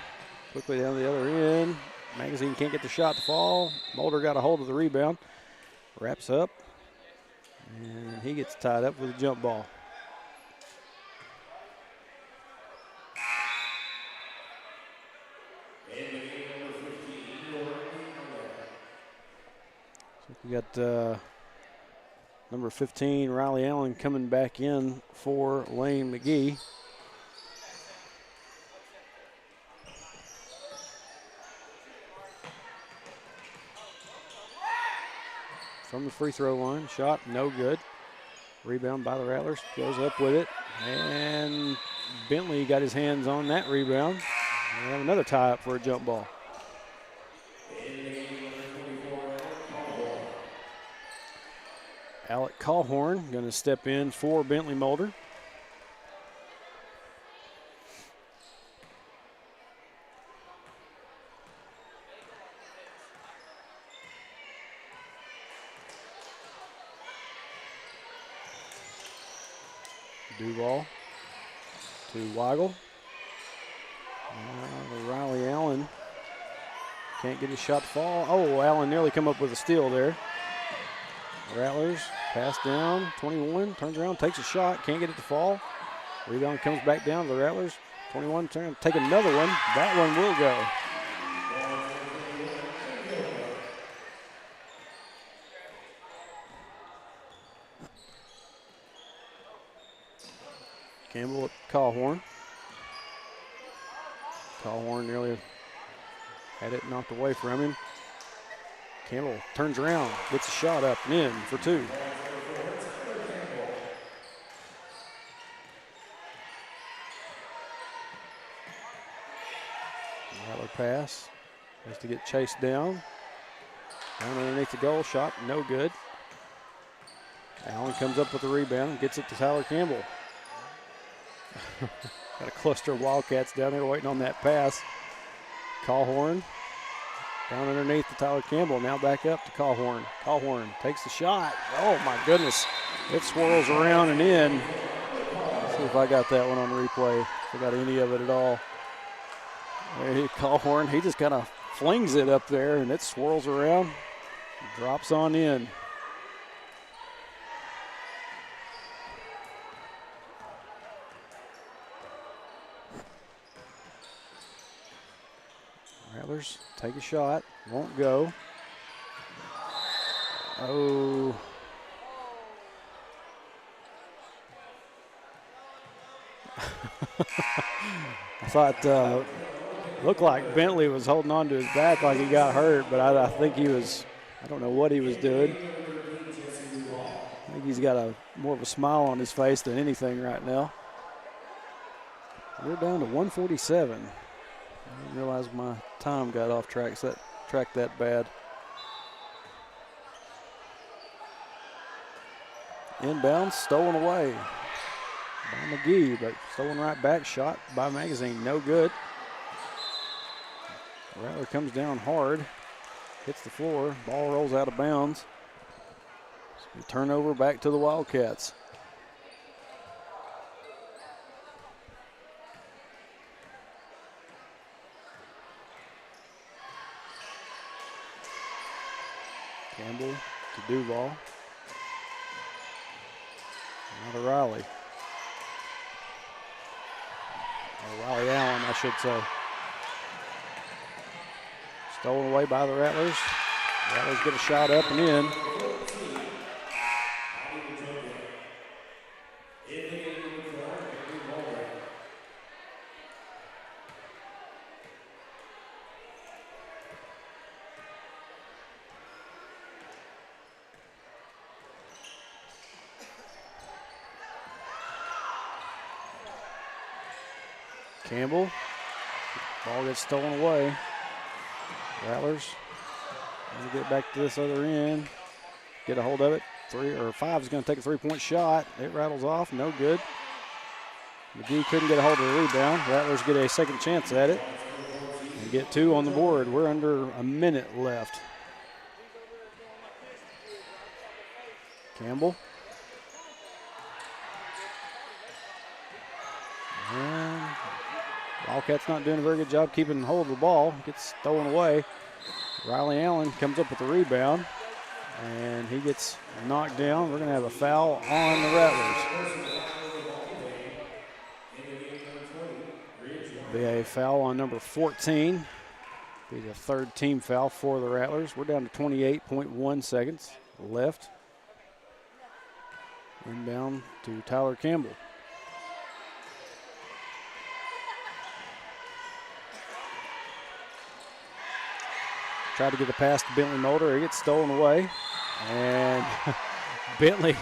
Quickly down the other end. Magazine can't get the shot to fall. Mulder got a hold of the rebound. Wraps up. And he gets tied up with a jump ball. So we got number 15, Riley Allen, coming back in for Lane McGee. From the free throw line, shot no good. Rebound by the Rattlers, goes up with it. And Bentley got his hands on that rebound. We have another tie up for a jump ball. Alec Callhorn going to step in for Bentley Mulder. Duval to Weigel. Riley Allen can't get his shot to fall. Oh, Allen nearly come up with a steal there. Rattlers pass down, 21, turns around, takes a shot, can't get it to fall. Rebound comes back down to the Rattlers. 21, turn, take another one. That one will go. Campbell at Callhorn. Callhorn nearly had it knocked away from him. Campbell turns around, gets a shot up and in for two. Rattler pass has to get chased down. Down underneath the goal, shot no good. Allen comes up with the rebound, gets it to Tyler Campbell. Got a cluster of Wildcats down there waiting on that pass. Callhorn down underneath to Tyler Campbell. Now back up to Callhorn. Callhorn takes the shot. Oh my goodness. It swirls around and in. Let's see if I got that one on replay. If I got any of it at all. There, Callhorn, he just kind of flings it up there and it swirls around. Drops on in. Rattlers take a shot, won't go. Oh. I thought looked like Bentley was holding on to his back like he got hurt, but I think he was, I don't know what he was doing. I think he's got more of a smile on his face than anything right now. We're down to 147. I didn't realize my time got off track that bad. Inbound, stolen away by McGee, but stolen right back, shot by Magazine, no good. Rattler comes down hard, hits the floor, ball rolls out of bounds. So turnover back to the Wildcats. Campbell to Duval. Now to Riley. Or Riley Allen, I should say. Stolen away by the Rattlers. Rattlers get a shot up and in. Campbell. Ball gets stolen away. Rattlers going to get back to this other end. Get a hold of it. 3 or 5 is going to take a three-point shot. It rattles off. No good. McGee couldn't get a hold of the rebound. Rattlers get a second chance at it and get 2 on the board. We're under a minute left. Campbell. And Wildcats not doing a very good job keeping hold of the ball. Gets stolen away. Riley Allen comes up with the rebound, and he gets knocked down. We're going to have a foul on the Rattlers. Be a foul on number 14. Be the third team foul for the Rattlers. We're down to 28.1 seconds left. Inbound to Tyler Campbell. Tried to get the pass to Bentley Mulder. He gets stolen away. And Bentley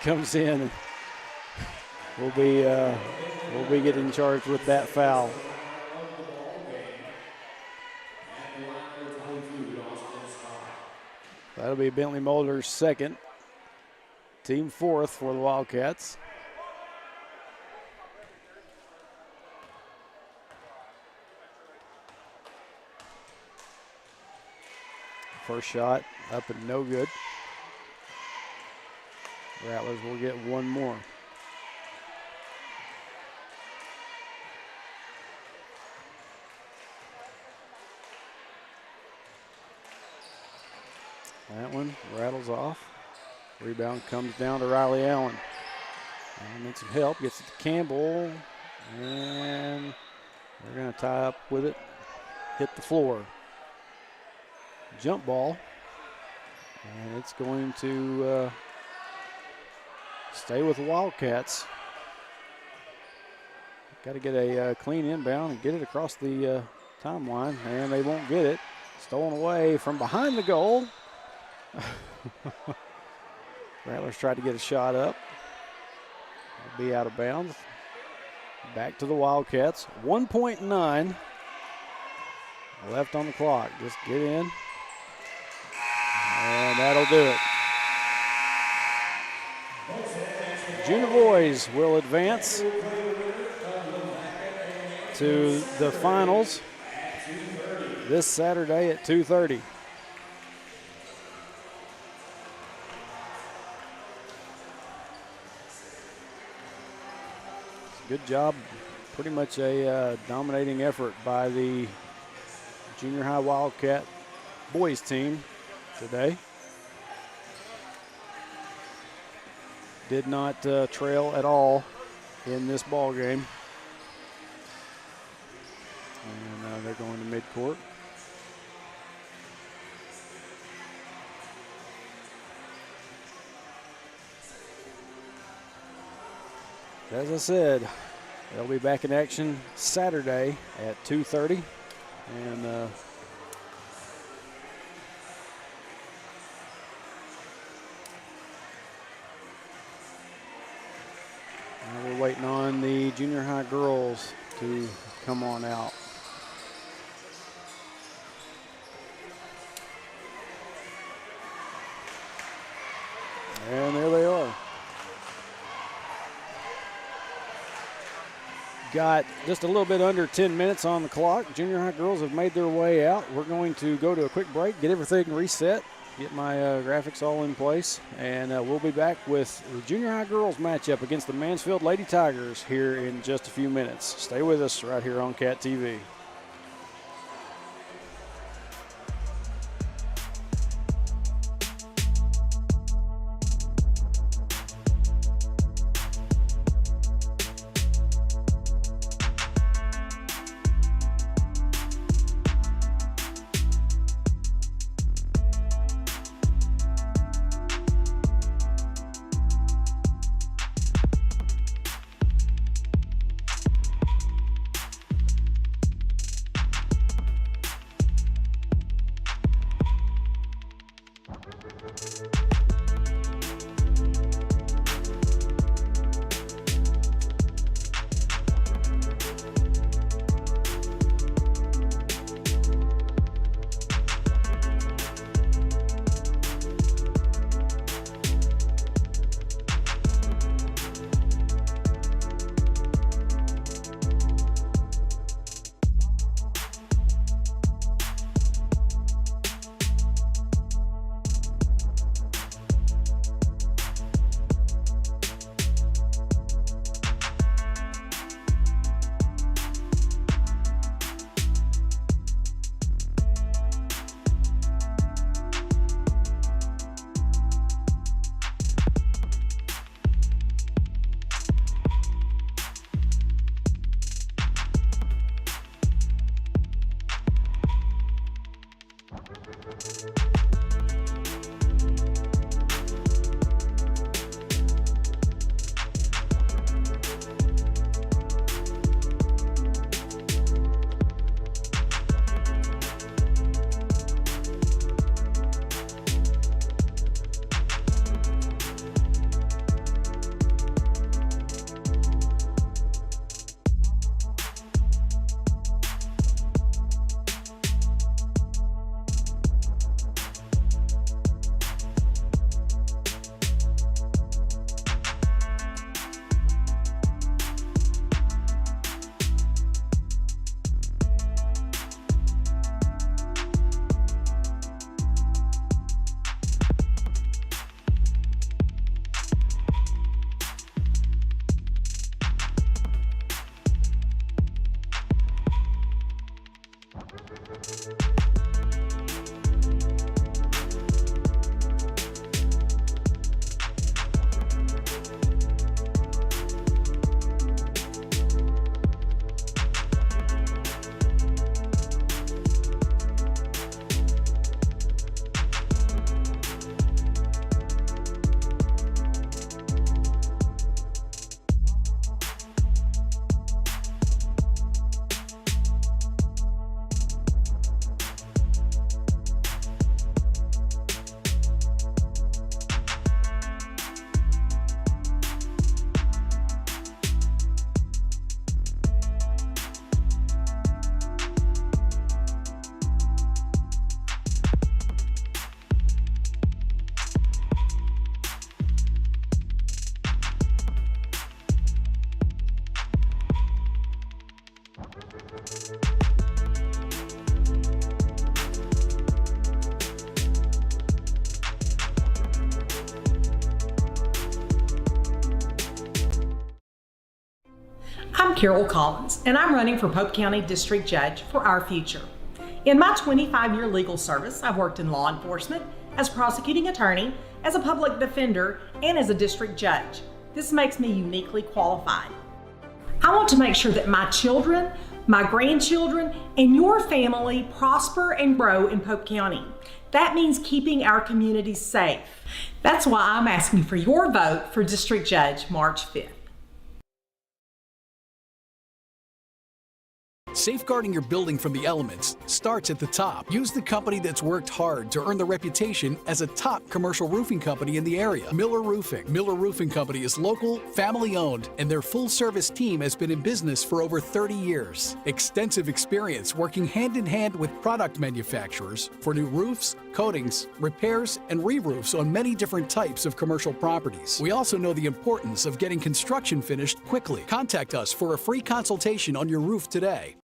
comes in and will be getting charged with that foul. That'll be Bentley Mulder's second. Team fourth for the Wildcats. First shot up and no good. Rattlers will get one more. That one rattles off. Rebound comes down to Riley Allen. Allen needs some help, gets it to Campbell, and they're going to tie up with it, hit the floor. Jump ball, and it's going to stay with the Wildcats. Got to get a clean inbound and get it across the timeline, and they won't get it. Stolen away from behind the goal. Rattlers tried to get a shot up. It'll be out of bounds. Back to the Wildcats. 1.9 left on the clock. Just get in. And that'll do it. Junior boys will advance to the finals this Saturday at 2:30. Good job. Pretty much a dominating effort by the junior high Wildcat boys team today. Did not trail at all in this ball game. And they're going to midcourt. As I said, they'll be back in action Saturday at 2:30. And we're waiting on the junior high girls to come on out. And there they are. Got just a little bit under 10 minutes on the clock. Junior high girls have made their way out. We're going to go to a quick break, get everything reset, get my graphics all in place, and we'll be back with the junior high girls matchup against the Mansfield Lady Tigers here in just a few minutes. Stay with us right here on CAT TV. I'm Carol Collins, and I'm running for Pope County District Judge for our future. In my 25-year legal service, I've worked in law enforcement, as prosecuting attorney, as a public defender, and as a district judge. This makes me uniquely qualified. I want to make sure that my children, my grandchildren, and your family prosper and grow in Pope County. That means keeping our communities safe. That's why I'm asking for your vote for District Judge March 5th. Safeguarding your building from the elements starts at the top. Use the company that's worked hard to earn the reputation as a top commercial roofing company in the area, Miller Roofing. Miller Roofing Company is local, family-owned, and their full-service team has been in business for over 30 years. Extensive experience working hand-in-hand with product manufacturers for new roofs, coatings, repairs, and re-roofs on many different types of commercial properties. We also know the importance of getting construction finished quickly. Contact us for a free consultation on your roof today.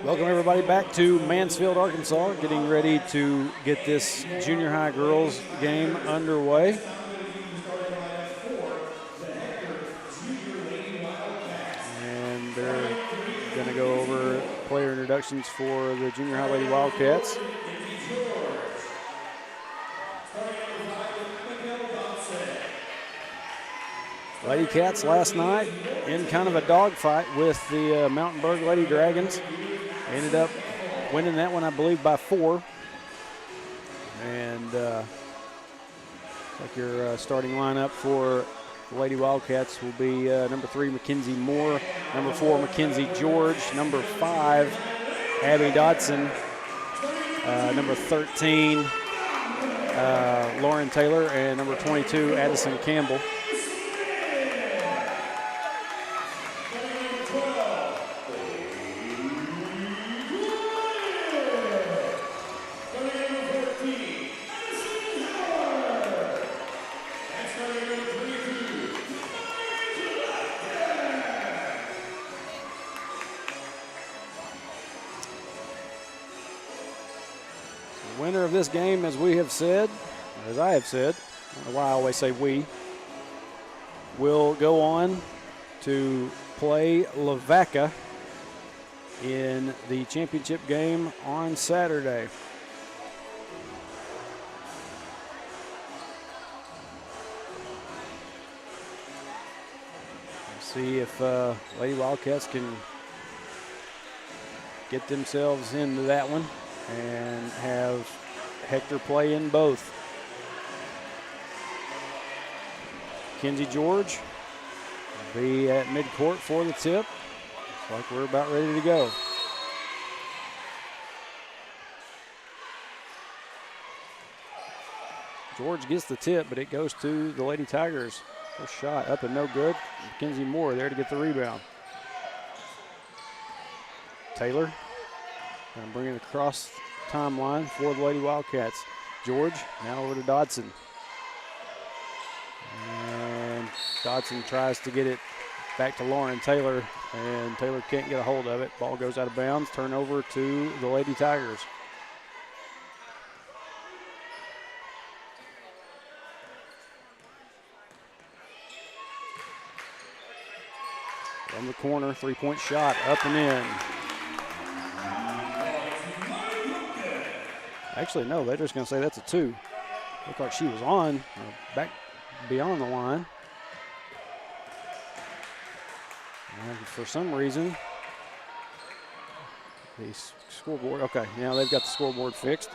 Welcome everybody back to Mansfield, Arkansas. Getting ready to get this junior high girls game underway. And they're going to go over player introductions for the junior high Lady Wildcats. Lady Cats last night in kind of a dogfight with the Mountainburg Lady Dragons. Ended up winning that one, I believe, by 4. And like your starting lineup for the Lady Wildcats will be number 3, Mackenzie Moore, number 4, Mackenzie George, number 5, Abby Dodson, number 13, Lauren Taylor, and number 22, Addison Campbell. Winner of this game, as we have said, as I have said, I don't know why I always say we, will go on to play Lavaca in the championship game on Saturday. Let's see if Lady Wildcats can get themselves into that one and have Hector play in both. Mackenzie George will be at midcourt for the tip. Looks like we're about ready to go. George gets the tip, but it goes to the Lady Tigers. First shot up and no good. Mackenzie Moore there to get the rebound. Taylor going to bring it across the timeline for the Lady Wildcats. George now over to Dodson. And Dodson tries to get it back to Lauren Taylor, and Taylor can't get a hold of it. Ball goes out of bounds. Turnover to the Lady Tigers. From the corner, three-point shot, up and in. Actually, no, they're just going to say that's a 2. Looked like she was on, back beyond the line. And for some reason, the scoreboard, okay, now they've got the scoreboard fixed.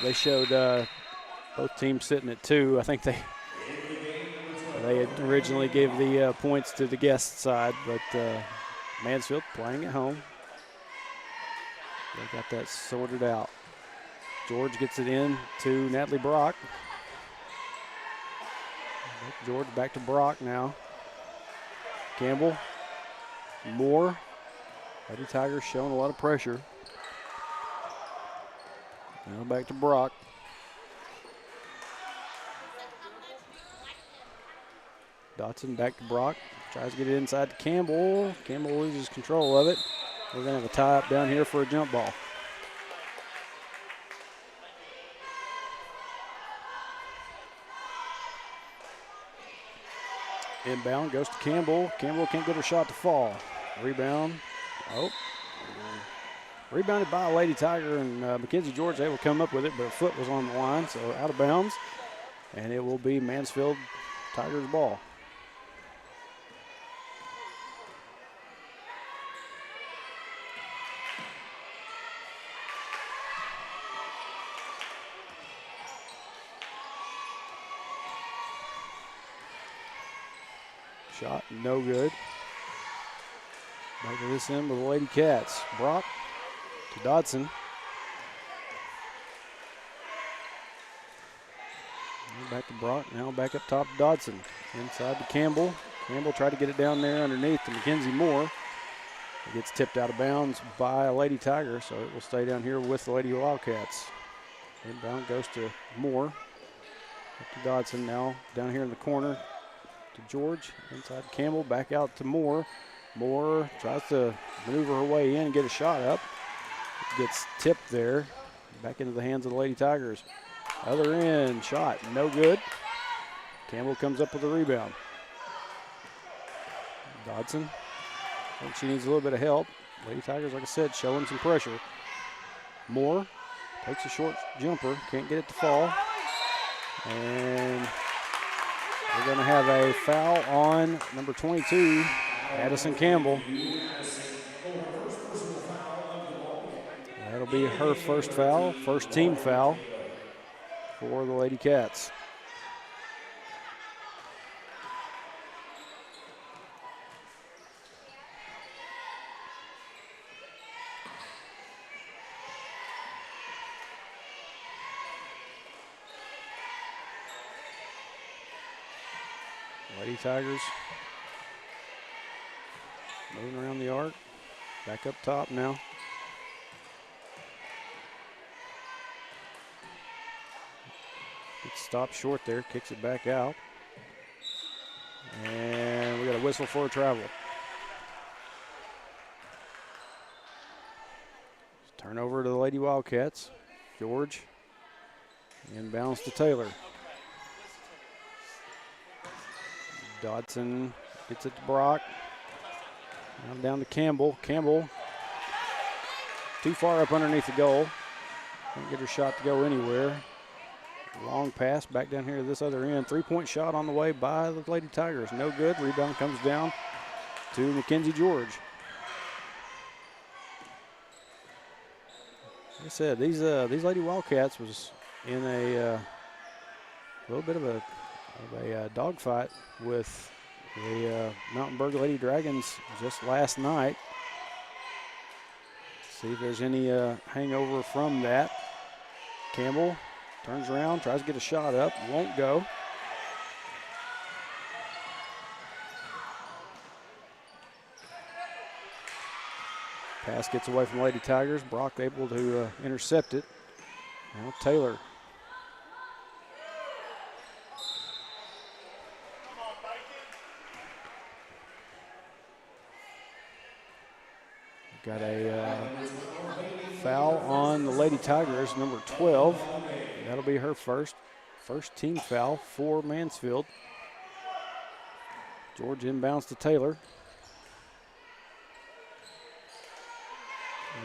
They showed both teams sitting at 2. I think they had originally gave the points to the guest side, but Mansfield playing at home. They got that sorted out. George gets it in to Natalie Brock. George back to Brock now. Campbell, Moore. Lady Tigers showing a lot of pressure. Now back to Brock. Dotson back to Brock. Tries to get it inside to Campbell. Campbell loses control of it. We're going to have a tie up down here for a jump ball. Inbound goes to Campbell. Campbell can't get her shot to fall. Rebound. Oh. Rebounded by a Lady Tiger, and Mackenzie George able to come up with it, but her foot was on the line, so out of bounds. And it will be Mansfield Tigers ball. Shot no good. Back to this end with the Lady Cats. Brock to Dodson. Back to Brock, now back up top to Dodson. Inside to Campbell. Campbell tried to get it down there underneath to Mackenzie Moore. It gets tipped out of bounds by a Lady Tiger, so it will stay down here with the Lady Wildcats. Inbound goes to Moore. Up to Dodson now down here in the corner to George. Inside to Campbell, back out to Moore. Moore tries to maneuver her way in and get a shot up. Gets tipped there. Back into the hands of the Lady Tigers. Other end, shot, no good. Campbell comes up with a rebound. Dodson, I think she needs a little bit of help. Lady Tigers, like I said, showing some pressure. Moore takes a short jumper, can't get it to fall. And we're going to have a foul on number 22, Addison Campbell. That'll be her first foul, first team foul for the Lady Cats. Lady Tigers moving around the arc. Back up top now. Gets stopped short there, kicks it back out. And we got a whistle for a travel. Turnover to the Lady Wildcats. George inbounds to Taylor. Dodson gets it to Brock. Now down to Campbell. Campbell too far up underneath the goal. Can't get her shot to go anywhere. Long pass back down here to this other end. Three-point shot on the way by the Lady Tigers. No good. Rebound comes down to Mackenzie George. Like I said, these Lady Wildcats was in a little bit of a dogfight with the Mountainburg Lady Dragons just last night. See if there's any hangover from that. Campbell turns around, tries to get a shot up, won't go. Pass gets away from Lady Tigers. Brock able to intercept it. Now Taylor. Got a foul on the Lady Tigers, number 12. That'll be her first team foul for Mansfield. George inbounds to Taylor.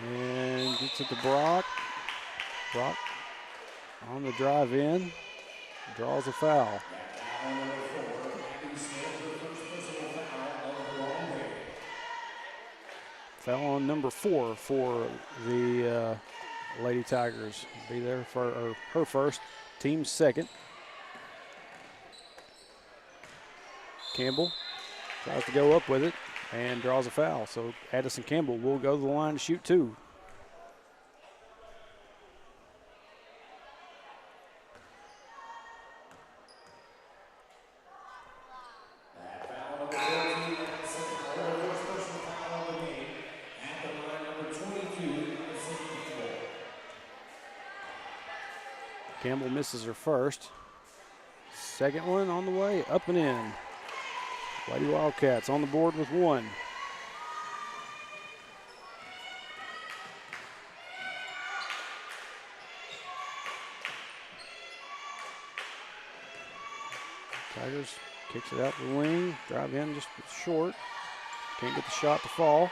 And gets it to Brock. Brock on the drive in, draws a foul. Foul on number 4 for the Lady Tigers. Be there for her first, team's second. Campbell tries to go up with it and draws a foul. So Addison Campbell will go to the line to shoot 2. Campbell misses her first. Second one on the way, up and in. Lady Wildcats on the board with 1. Tigers kicks it out the wing, drive in just short. Can't get the shot to fall.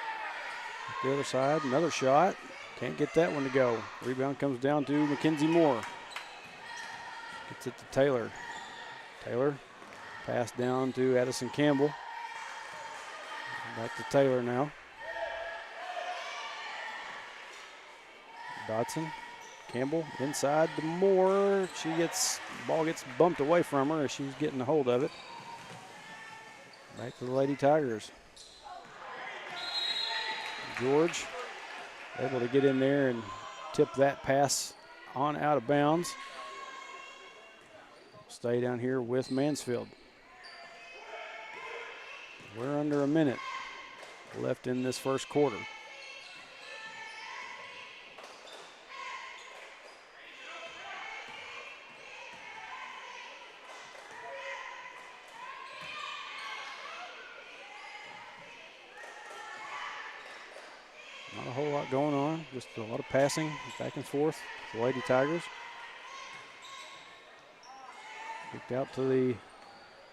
The other side, another shot. Can't get that one to go. Rebound comes down to Mackenzie Moore. Gets it to Taylor. Taylor, pass down to Addison Campbell. Back to Taylor now. Dodson, Campbell inside to Moore. Ball gets bumped away from her as she's getting a hold of it. Back to the Lady Tigers. George able to get in there and tip that pass on out of bounds. Stay down here with Mansfield. We're under a minute left in this first quarter. lot going on, just a lot of passing back and forth. The Lady Tigers. Kicked out to the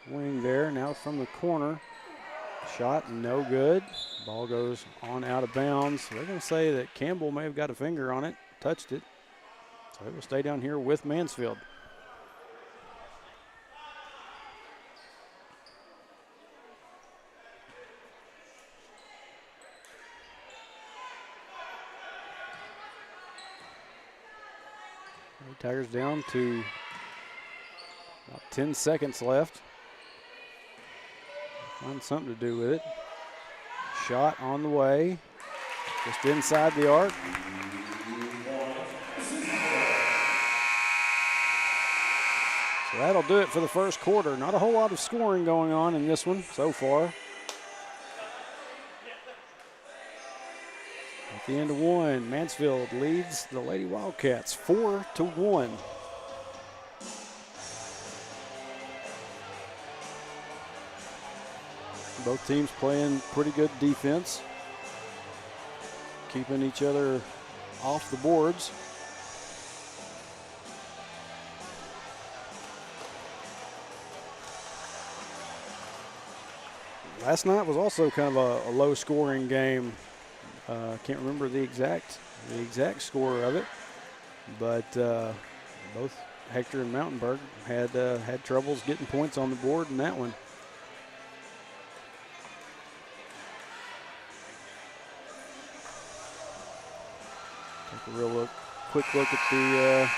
wing there, now from the corner. Shot, no good. Ball goes on out of bounds. They're going to say that Campbell may have got a finger on it, touched it. So it will stay down here with Mansfield. Tigers down to about 10 seconds left. Find something to do with it. Shot on the way, just inside the arc. So that'll do it for the first quarter. Not a whole lot of scoring going on in this one so far. At the end of one, Mansfield leads the Lady Wildcats 4-1. Both teams playing pretty good defense, keeping each other off the boards. Last night was also kind of a low-scoring game. Can't remember the exact score of it, but both Hector and Mountainburg had troubles getting points on the board in that one. Take a quick look at the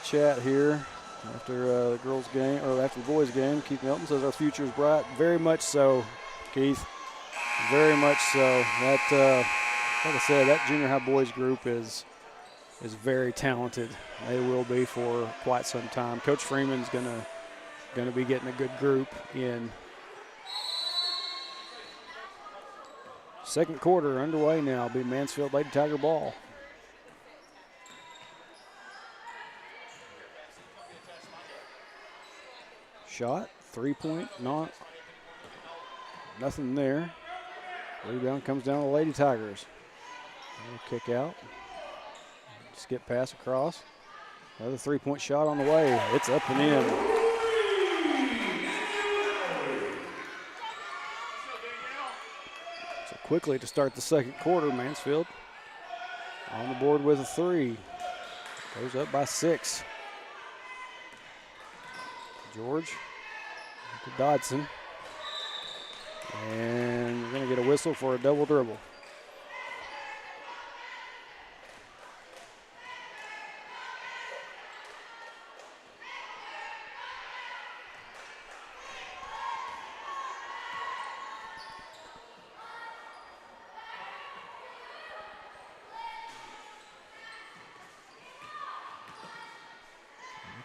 chat here after the girls' game, or after the boys' game. Keith Melton says our future is bright. Very much so, Keith. Very much so. That, like I said, that junior high boys group is very talented. They will be for quite some time. Coach Freeman's gonna be getting a good group in. Second quarter underway now. Be Mansfield Lady Tiger ball. Shot, 3-point, nothing there. Rebound comes down to the Lady Tigers. Kick out. Skip pass across. Another 3-point shot on the way. It's up and in. So quickly to start the second quarter, Mansfield on the board with a 3. Goes up by 6. George to Dodson. And we're going to get a whistle for a double dribble.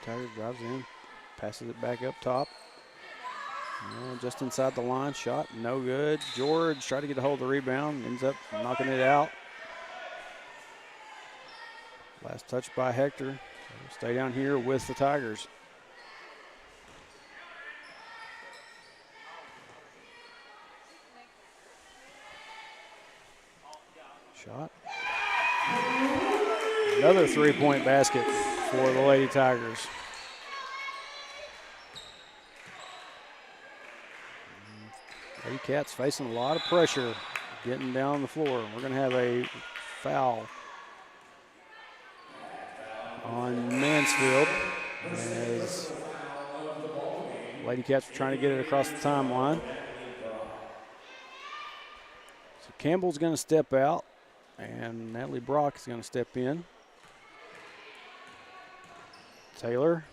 Tigers drives in, passes it back up top. Just inside the line, shot, no good. George tried to get a hold of the rebound, ends up knocking it out. Last touch by Hector. We'll stay down here with the Tigers. Shot. Another 3-point basket for the Lady Tigers. Lady Cats facing a lot of pressure getting down the floor. We're going to have a foul on Mansfield as Lady Cats are trying to get it across the timeline. So Campbell's going to step out and Natalie Brock is going to step in. Taylor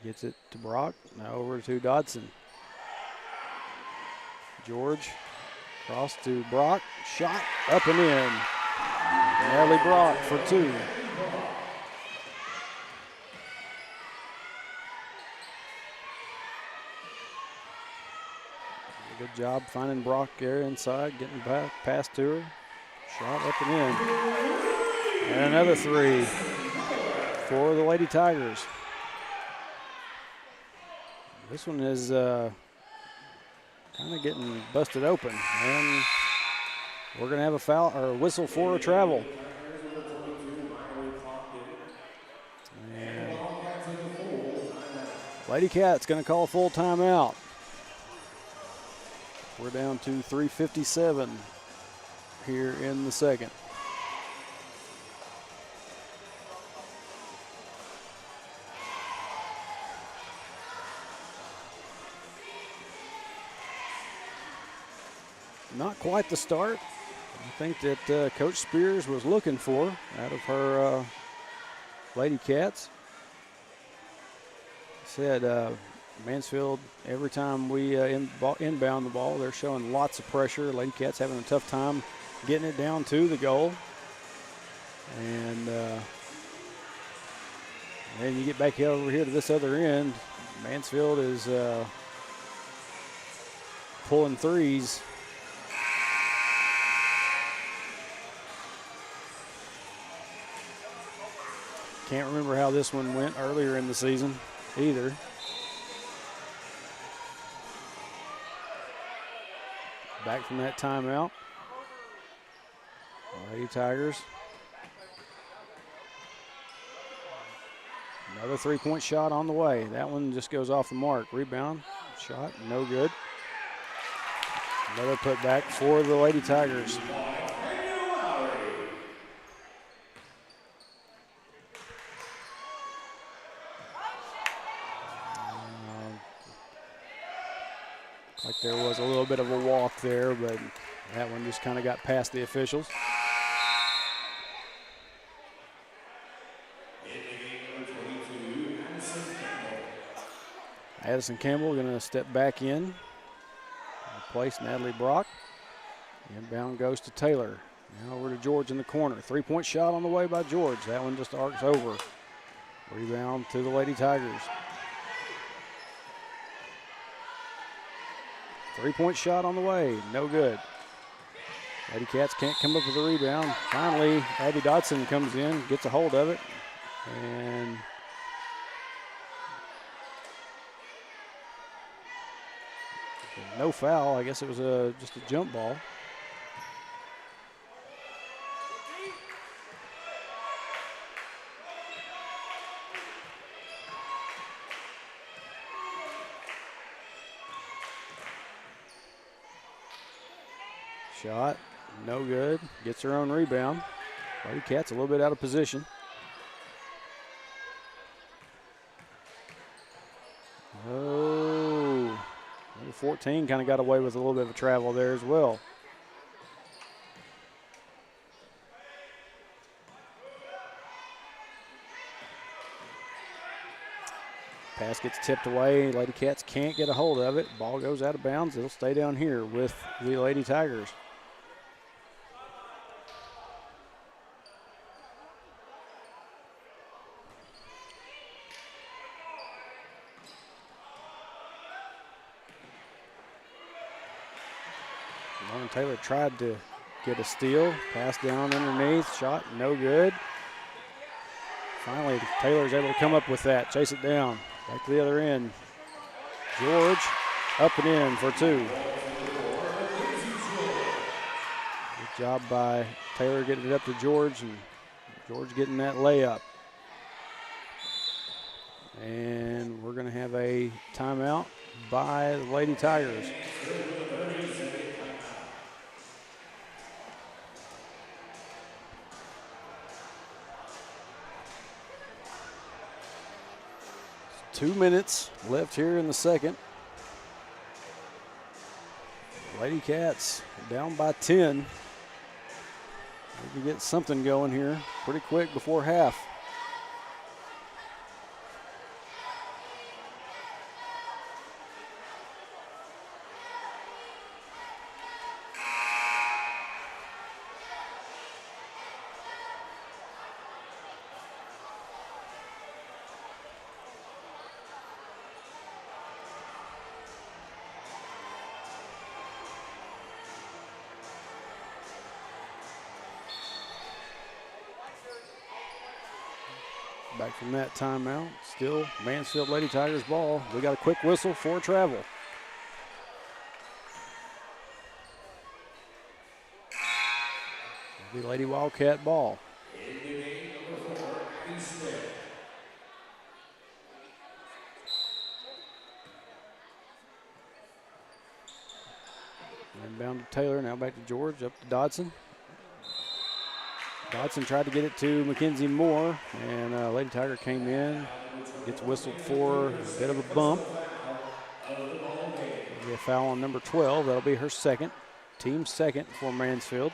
gets it to Brock, now over to Dodson. George, cross to Brock, shot up and in. Natalie Brock for 2. Good job finding Brock there inside, getting back past to her. Shot up and in. And another 3 for the Lady Tigers. This one is kind of getting busted open, and We're going to have a foul or a whistle for a travel. And Lady Cat's going to call a full timeout. We're down to 3:57 here in the second. Not quite the start I think that Coach Spears was looking for out of her Lady Cats. Said Mansfield, every time we inbound the ball, they're showing lots of pressure. Lady Cats having a tough time getting it down to the goal. And then you get back over here to this other end. Mansfield is pulling threes. Can't remember how this one went earlier in the season either. Back from that timeout. Lady Tigers. Another three-point shot on the way. That one just goes off the mark. Rebound, shot, no good. Another putback for the Lady Tigers. Like there was a little bit of a walk there, but that one just kind of got past the officials. Addison Campbell going to step back in, replace Natalie Brock. Inbound goes to Taylor. Now over to George in the corner. Three-point shot on the way by George. That one just arcs over. Rebound to the Lady Tigers. Three-point shot on the way, no good. Lady Cats can't come up with a rebound. Finally, Abby Dodson comes in, gets a hold of it, and no foul. I guess it was just a jump ball. Shot, no good. Gets her own rebound. Lady Cats a little bit out of position. Oh, number 14 kind of got away with a little bit of a travel there as well. Pass gets tipped away. Lady Cats can't get a hold of it. Ball goes out of bounds. It'll stay down here with the Lady Tigers. Lauren Taylor tried to get a steal. Pass down underneath. Shot no good. Finally, Taylor's able to come up with that. Chase it down. Back to the other end. George up and in for two. Good job by Taylor getting it up to George, and George getting that layup. And we're going to have a timeout by the Lady Tigers. Two minutes left here in the second. Lady Cats down by 10. We can get something going here pretty quick before half. Back from that timeout, still Mansfield Lady Tigers ball. We got a quick whistle for travel. The Lady Wildcat ball. Inbound to Taylor, now back to George, up to Dodson. Dodson tried to get it to Mackenzie Moore, and Lady Tiger came in, gets whistled for a bit of a bump. There'll be a foul on number 12. That'll be her second, team second for Mansfield.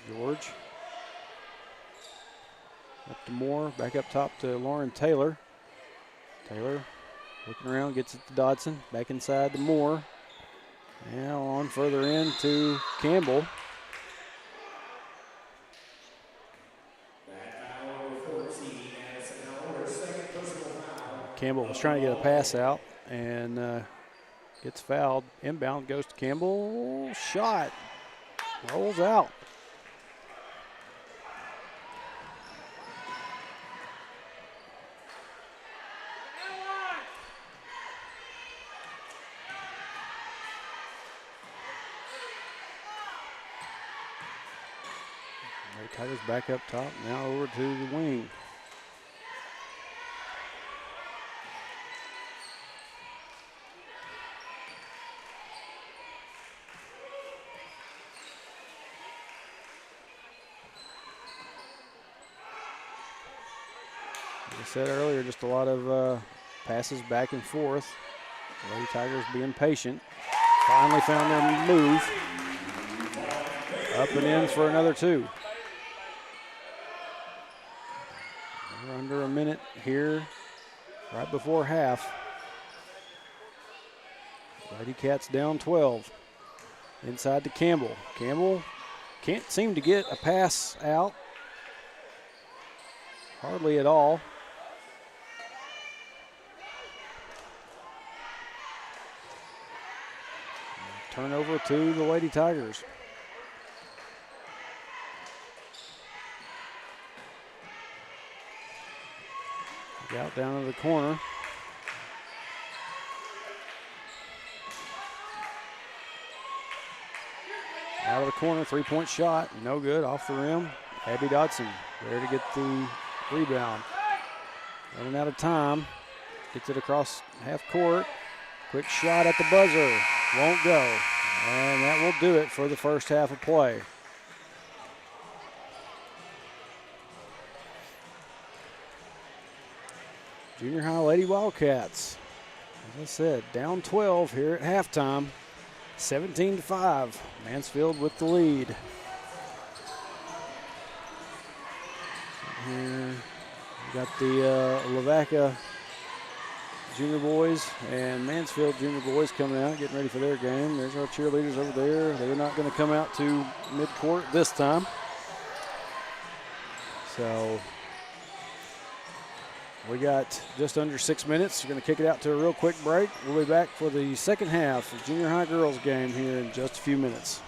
George. Up to Moore, back up top to Lauren Taylor. Taylor looking around, gets it to Dodson, back inside to Moore. Now on further in to Campbell. Campbell was trying to get a pass out and gets fouled. Inbound goes to Campbell. Shot. Rolls out. Tigers back up top, now over to the wing. As I said earlier, just a lot of passes back and forth. The Lady Tigers being patient. Finally found their move. Up and in for another two. We're under a minute here, right before half. Lady Cats down 12. Inside to Campbell. Campbell can't seem to get a pass out. Hardly at all. Turnover to the Lady Tigers. Out down to the corner. Out of the corner, three-point shot, no good, off the rim. Abby Dodson there to get the rebound. Running out of time, gets it across half court. Quick shot at the buzzer, won't go. And that will do it for the first half of play. Junior High Lady Wildcats, as I said, down 12 here at halftime, 17-5. Mansfield with the lead. Here we got the Lavaca junior boys and Mansfield junior boys coming out, getting ready for their game. There's our cheerleaders over there. They're not going to come out to midcourt this time. So we got just under 6 minutes. We're going to kick it out to a real quick break. We'll be back for the second half of junior high girls game here in just a few minutes.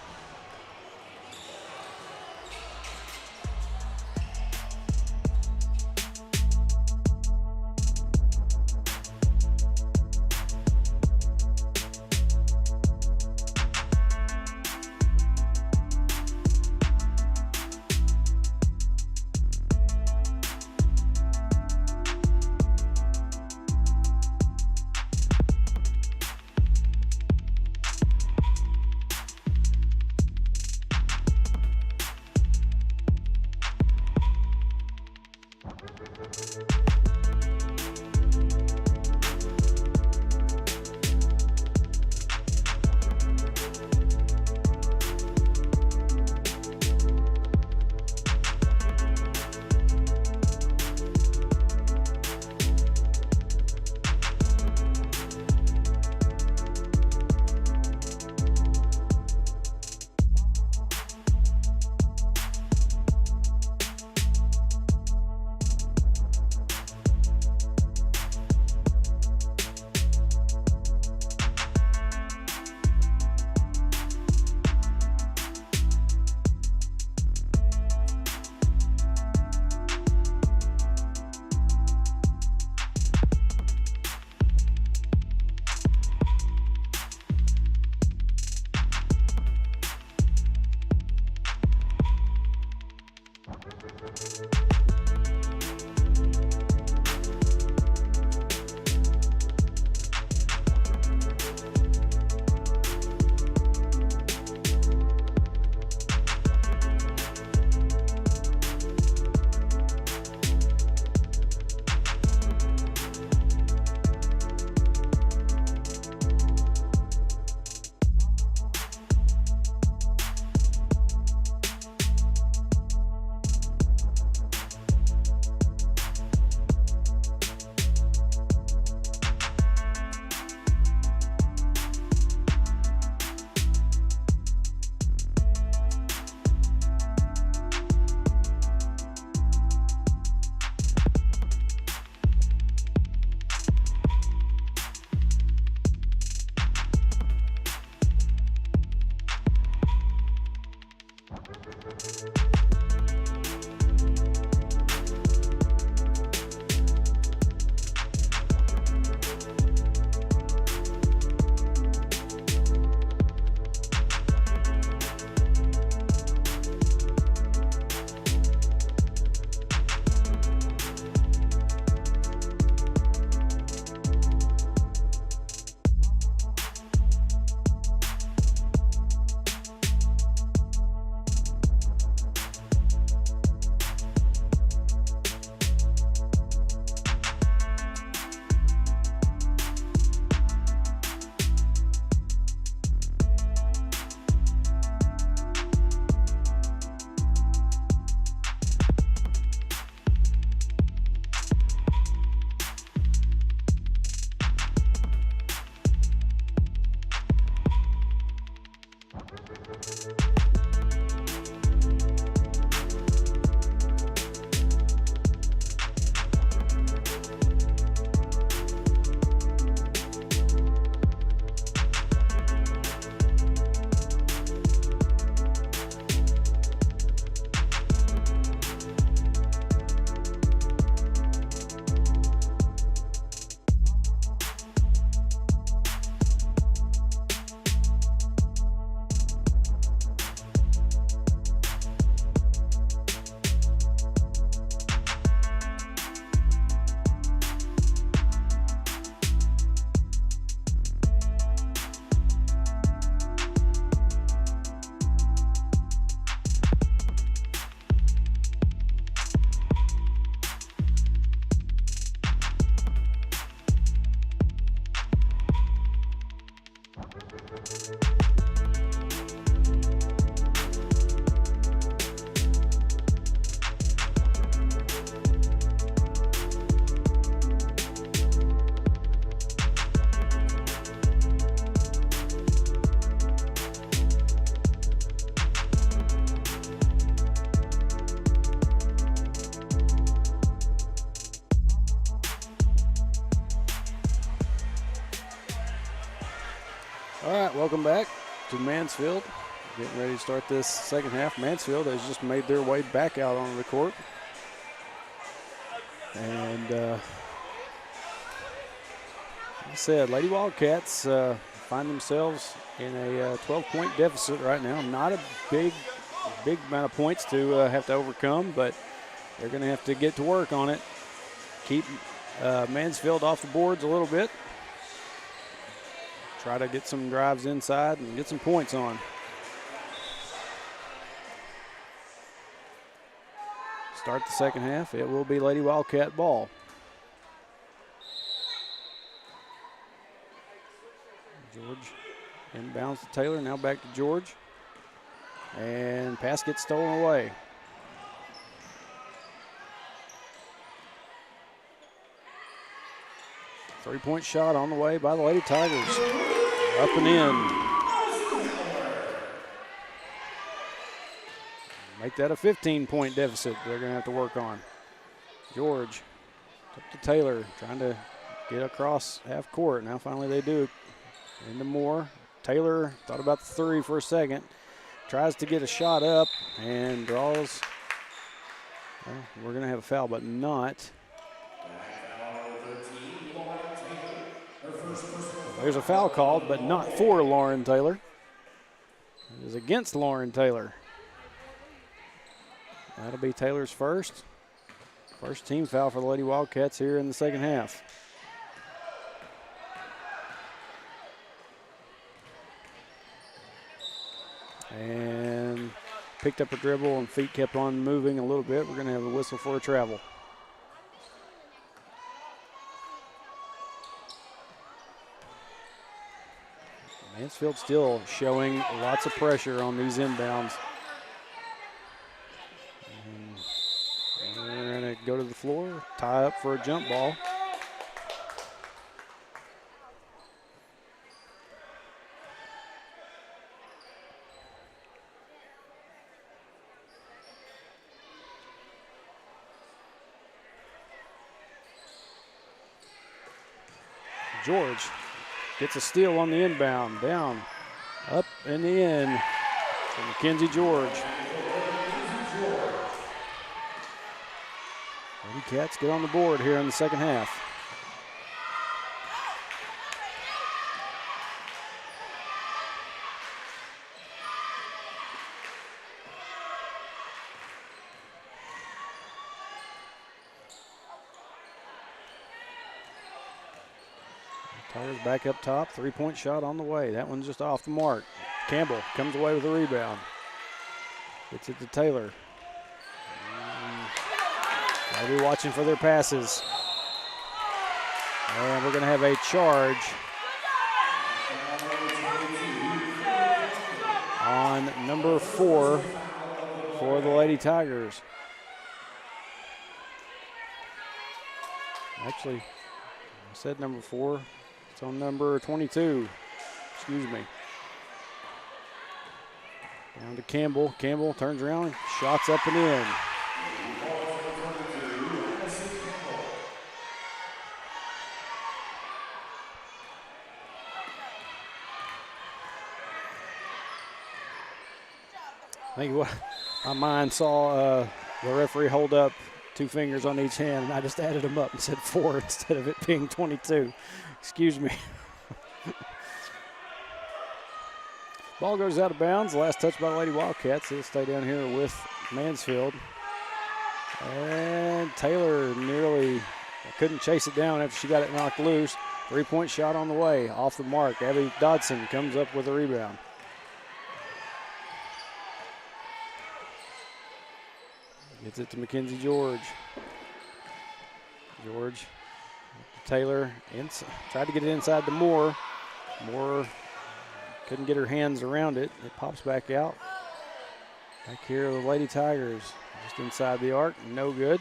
All right, welcome back to Mansfield. Getting ready to start this second half. Mansfield has just made their way back out onto the court. And like I said, Lady Wildcats find themselves in a 12-point deficit right now. Not a big amount of points to have to overcome, but they're going to have to get to work on it. Keep Mansfield off the boards a little bit. Try to get some drives inside and get some points on. Start the second half. It will be Lady Wildcat ball. George inbounds to Taylor. Now back to George. And pass gets stolen away. Three-point shot on the way by the Lady Tigers. Up and in. Make that a 15-point deficit they're going to have to work on. George up to Taylor, trying to get across half court. Now finally they do. Into Moore. Taylor thought about the three for a second. Tries to get a shot up and draws. Well, we're going to have a foul, but not. There's a foul called, but not for Lauren Taylor. It is against Lauren Taylor. That'll be Taylor's first. First team foul for the Lady Wildcats here in the second half. And picked up a dribble and feet kept on moving a little bit. We're going to have a whistle for a travel. Mansfield still showing lots of pressure on these inbounds. And we're going to go to the floor, tie up for a jump ball. George gets a steal on the inbound, down, up and in for Mackenzie George. Lady Cats get on the board here in the second half. Tigers back up top, three-point shot on the way. That one's just off the mark. Campbell comes away with a rebound. Gets it to Taylor. They'll be watching for their passes. And we're going to have a charge on number 4 for the Lady Tigers. Actually, I said number 4. It's on number 22. Excuse me. Down to Campbell. Campbell turns around, shots up and in. I think what my mind saw the referee hold up 2 fingers on each hand, and I just added them up and said 4 instead of it being 22. Excuse me. Ball goes out of bounds. Last touch by the Lady Wildcats. It'll stay down here with Mansfield. And Taylor nearly couldn't chase it down after she got it knocked loose. 3-point shot on the way, off the mark. Abby Dodson comes up with a rebound. Gets it to Mackenzie George. George, Taylor, tried to get it inside to Moore. Moore couldn't get her hands around it. It pops back out. Back here are the Lady Tigers, just inside the arc, no good.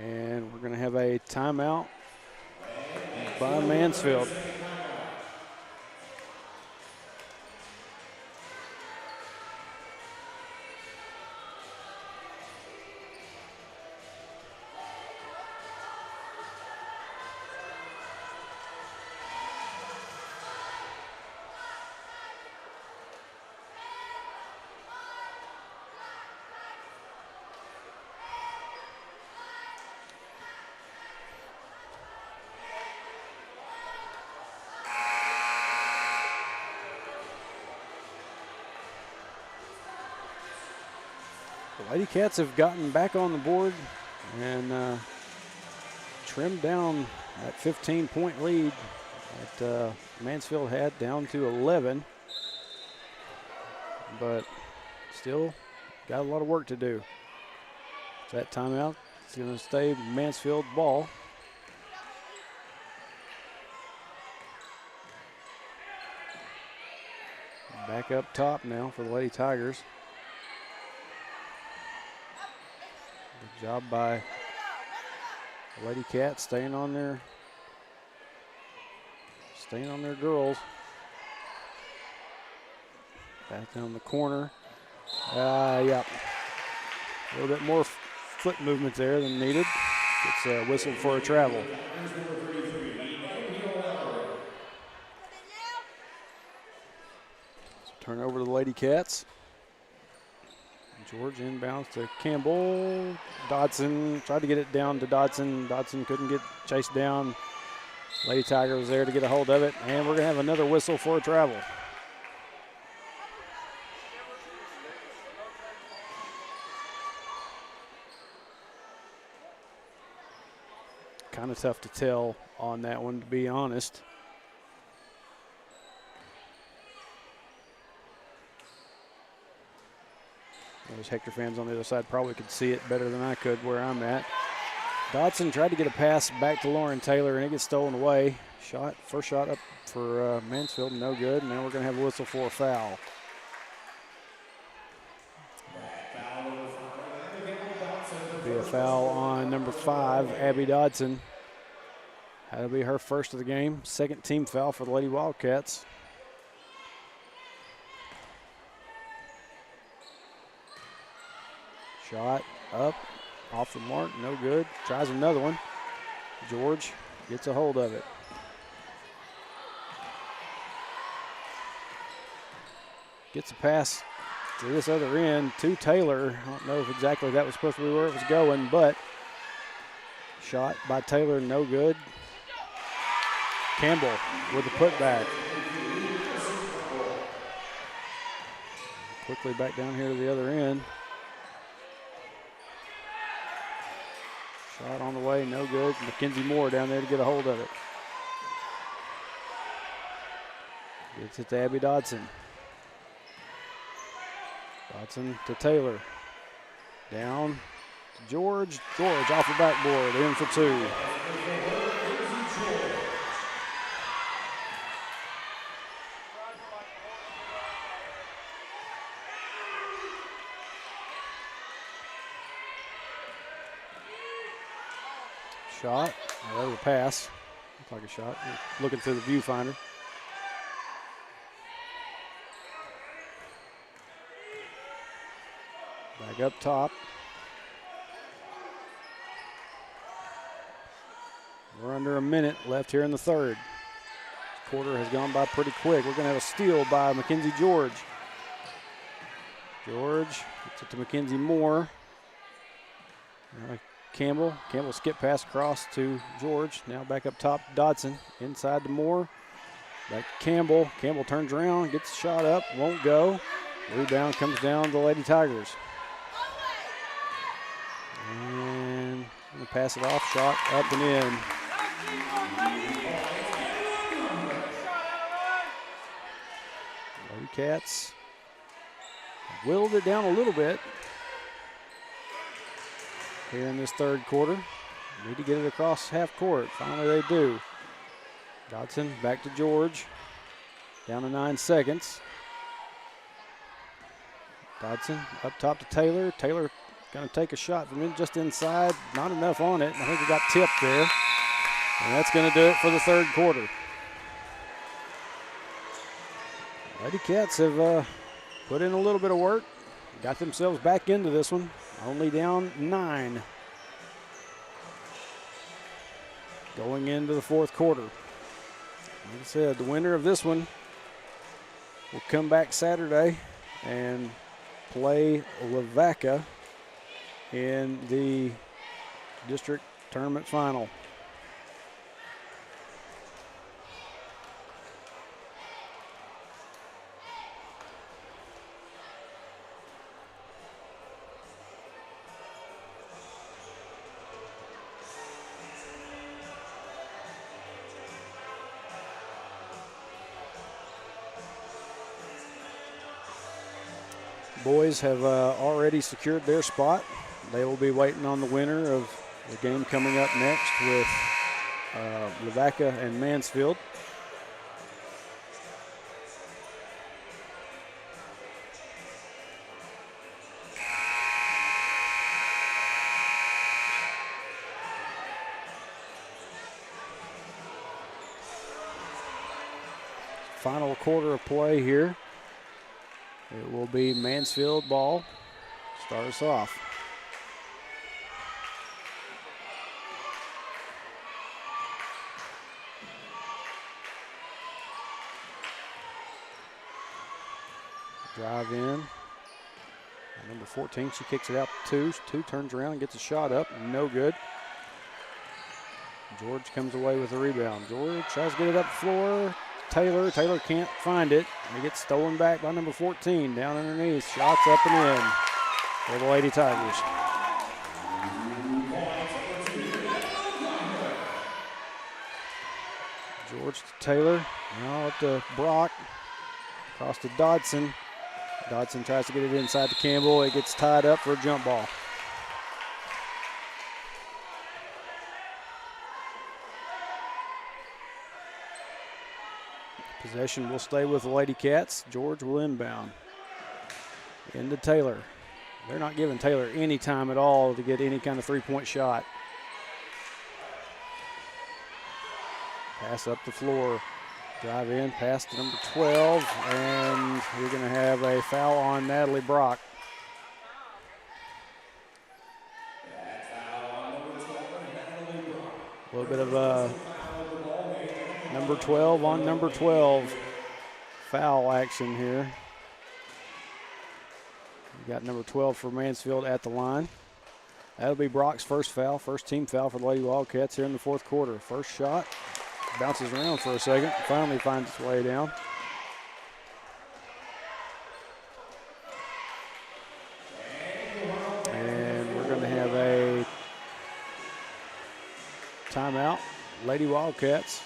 And we're going to have a timeout by Mansfield. The Lady Cats have gotten back on the board and trimmed down that 15-point lead that Mansfield had down to 11. But still got a lot of work to do. That timeout is going to stay Mansfield ball. Back up top now for the Lady Tigers. Good job by the Lady Cats staying on their girls. Back down the corner. Yeah. A little bit more foot movement there than needed. It's a whistle for a travel. So turn over to the Lady Cats. George inbounds to Campbell. Dodson tried to get it down to Dodson. Dodson couldn't get chased down. Lady Tiger was there to get a hold of it, and we're going to have another whistle for a travel. Kind of tough to tell on that one, to be honest. Those Hector fans on the other side probably could see it better than I could where I'm at. Dodson tried to get a pass back to Lauren Taylor, and it gets stolen away. First shot up for Mansfield, no good, and now we're going to have a whistle for a foul. Be a foul on number 5, Abby Dodson. That'll be her first of the game. Second team foul for the Lady Wildcats. Shot up, off the mark, no good. Tries another one. George gets a hold of it. Gets a pass to this other end to Taylor. I don't know if exactly that was supposed to be where it was going, but shot by Taylor, no good. Campbell with the putback. Quickly back down here to the other end. Shot on the way, no good. Mackenzie Moore down there to get a hold of it. Gets it to Abby Dodson. Dodson to Taylor. Down to George. George off the backboard, in for 2. Shot, that was a pass. Looks like a shot. Looking through the viewfinder. Back up top. We're under a minute left here in the third. This quarter has gone by pretty quick. We're going to have a steal by Mackenzie George. George gets it to Mackenzie Moore. Campbell skip pass across to George. Now back up top, Dodson. Inside to Moore. Back to Campbell. Campbell turns around, gets the shot up, won't go. Rebound comes down to the Lady Tigers. And gonna pass it off, shot up and in. Lady Cats whittled it down a little bit here in this third quarter. Need to get it across half court. Finally they do. Dodson back to George. Down to 9 seconds. Dodson up top to Taylor. Taylor going to take a shot from just inside. Not enough on it. I think it got tipped there. And that's going to do it for the third quarter. Lady Cats have put in a little bit of work. Got themselves back into this one. Only down 9. Going into the fourth quarter. Like I said, the winner of this one will come back Saturday and play Lavaca in the district tournament final. Boys have already secured their spot. They will be waiting on the winner of the game coming up next with Lavaca and Mansfield. Final quarter of play here. It will be Mansfield ball. Start us off. Drive in. Number 14, she kicks it out to 2. 2 turns around and gets a shot up. No good. George comes away with the rebound. George tries to get it up the floor. Taylor can't find it. It gets stolen back by number 14. Down underneath. Shots up and in for the Lady Tigers. George to Taylor. Now up to Brock. Across to Dodson. Dodson tries to get it inside to Campbell. It gets tied up for a jump ball. Possession will stay with the Lady Cats. George will inbound. Into Taylor. They're not giving Taylor any time at all to get any kind of three-point shot. Pass up the floor. Drive in, pass to number 12, and we're going to have a foul on Natalie Brock. A little bit of number 12 on number 12 foul action here. We got number 12 for Mansfield at the line. That'll be Brock's first foul, first team foul for the Lady Wildcats here in the fourth quarter. First shot. Bounces around for a second, finally finds its way down. And we're going to have a timeout. Lady Wildcats.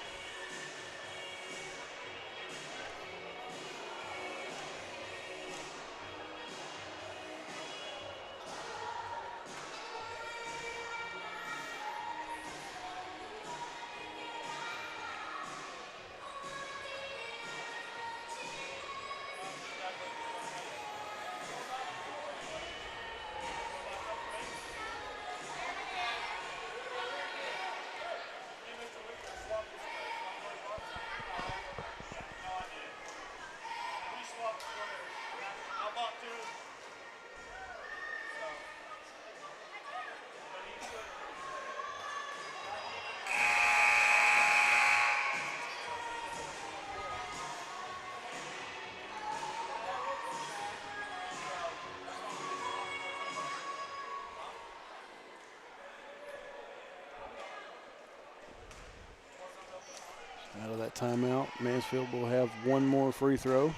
Out of that timeout, Mansfield will have one more free throw.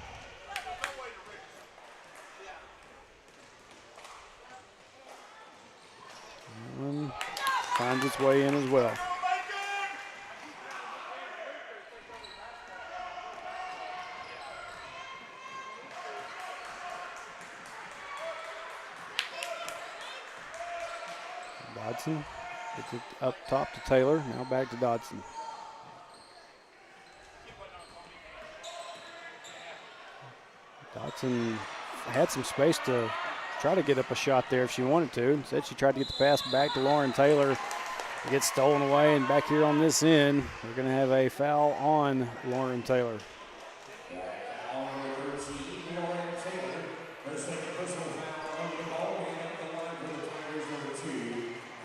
And finds its way in as well. Dodson gets it up top to Taylor, now back to Dodson. Dodson had some space to try to get up a shot there if she wanted to. Instead, she tried to get the pass back to Lauren Taylor. It gets stolen away, and back here on this end, we're going to have a foul on Lauren Taylor.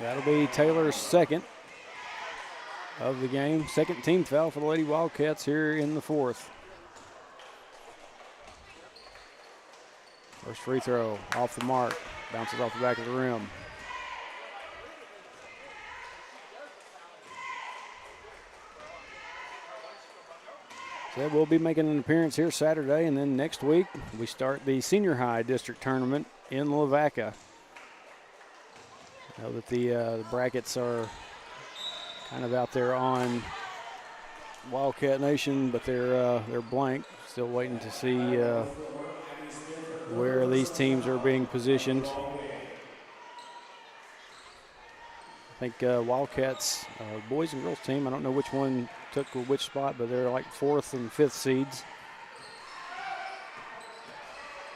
That'll be Taylor's second of the game. Second team foul for the Lady Wildcats here in the fourth. First free throw off the mark, bounces off the back of the rim. So we'll be making an appearance here Saturday, and then next week we start the senior high district tournament in Lavaca. I know that the brackets are kind of out there on Wildcat Nation, but they're blank. Still waiting to see where these teams are being positioned. I think Wildcats, boys and girls team, I don't know which one took which spot, but they're like 4th and 5th seeds.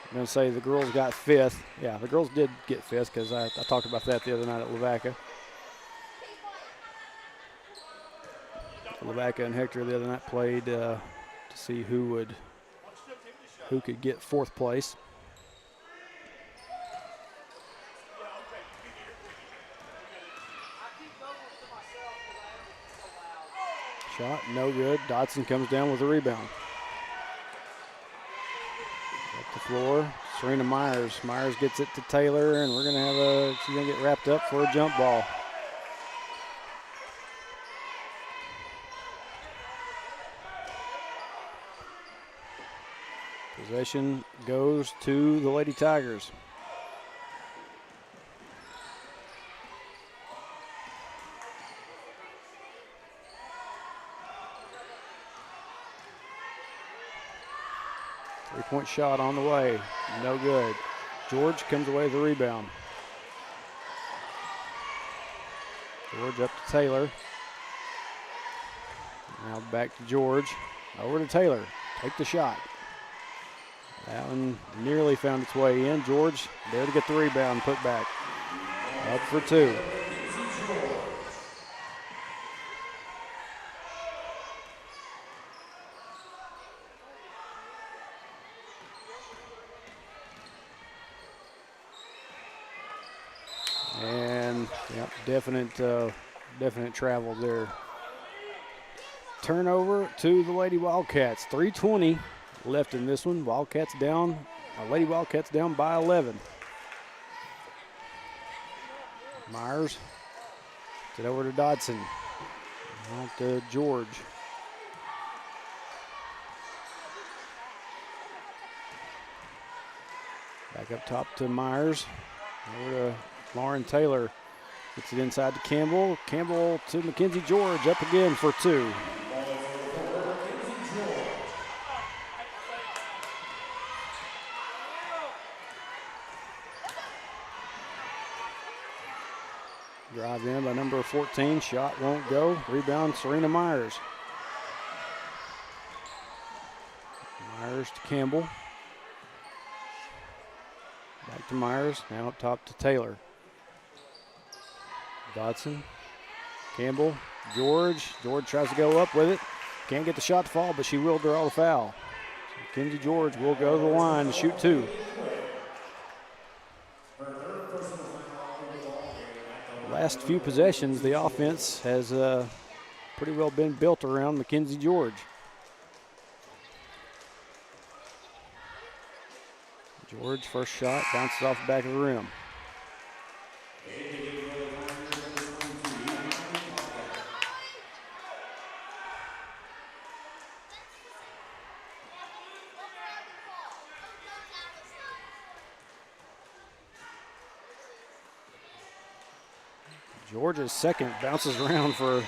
I'm going to say the girls got 5th. Yeah, the girls did get 5th because I talked about that the other night at Lavaca. Lavaca and Hector the other night played to see who could get 4th place. Shot, no good. Dodson comes down with a rebound. Up the floor, Serena Myers. Myers gets it to Taylor, and we're going to have she's going to get wrapped up for a jump ball. Possession goes to the Lady Tigers. Three-point shot on the way, no good. George comes away with the rebound. George up to Taylor. Now back to George. Over to Taylor. Take the shot. That one nearly found its way in. George there to get the rebound, put back. Up for two. And yep, definite travel there. Turnover to the Lady Wildcats. 3:20 left in this one. Wildcats down. Lady Wildcats down by 11. Myers. Get over to Dodson. Out to George. Back up top to Myers. Over to Lauren Taylor. Gets it inside to Campbell. Campbell to Mackenzie George. Up again for two. Drive in by number 14. Shot won't go. Rebound, Serena Myers. Myers to Campbell. Back to Myers. Now up top to Taylor. Dodson. Campbell. George. George tries to go up with it. Can't get the shot to fall, but she will draw the foul. So Mackenzie George will go to the line to shoot two. Last few possessions, the offense has pretty well been built around Mackenzie George. George, first shot, bounces off the back of the rim. Georgia's second bounces around for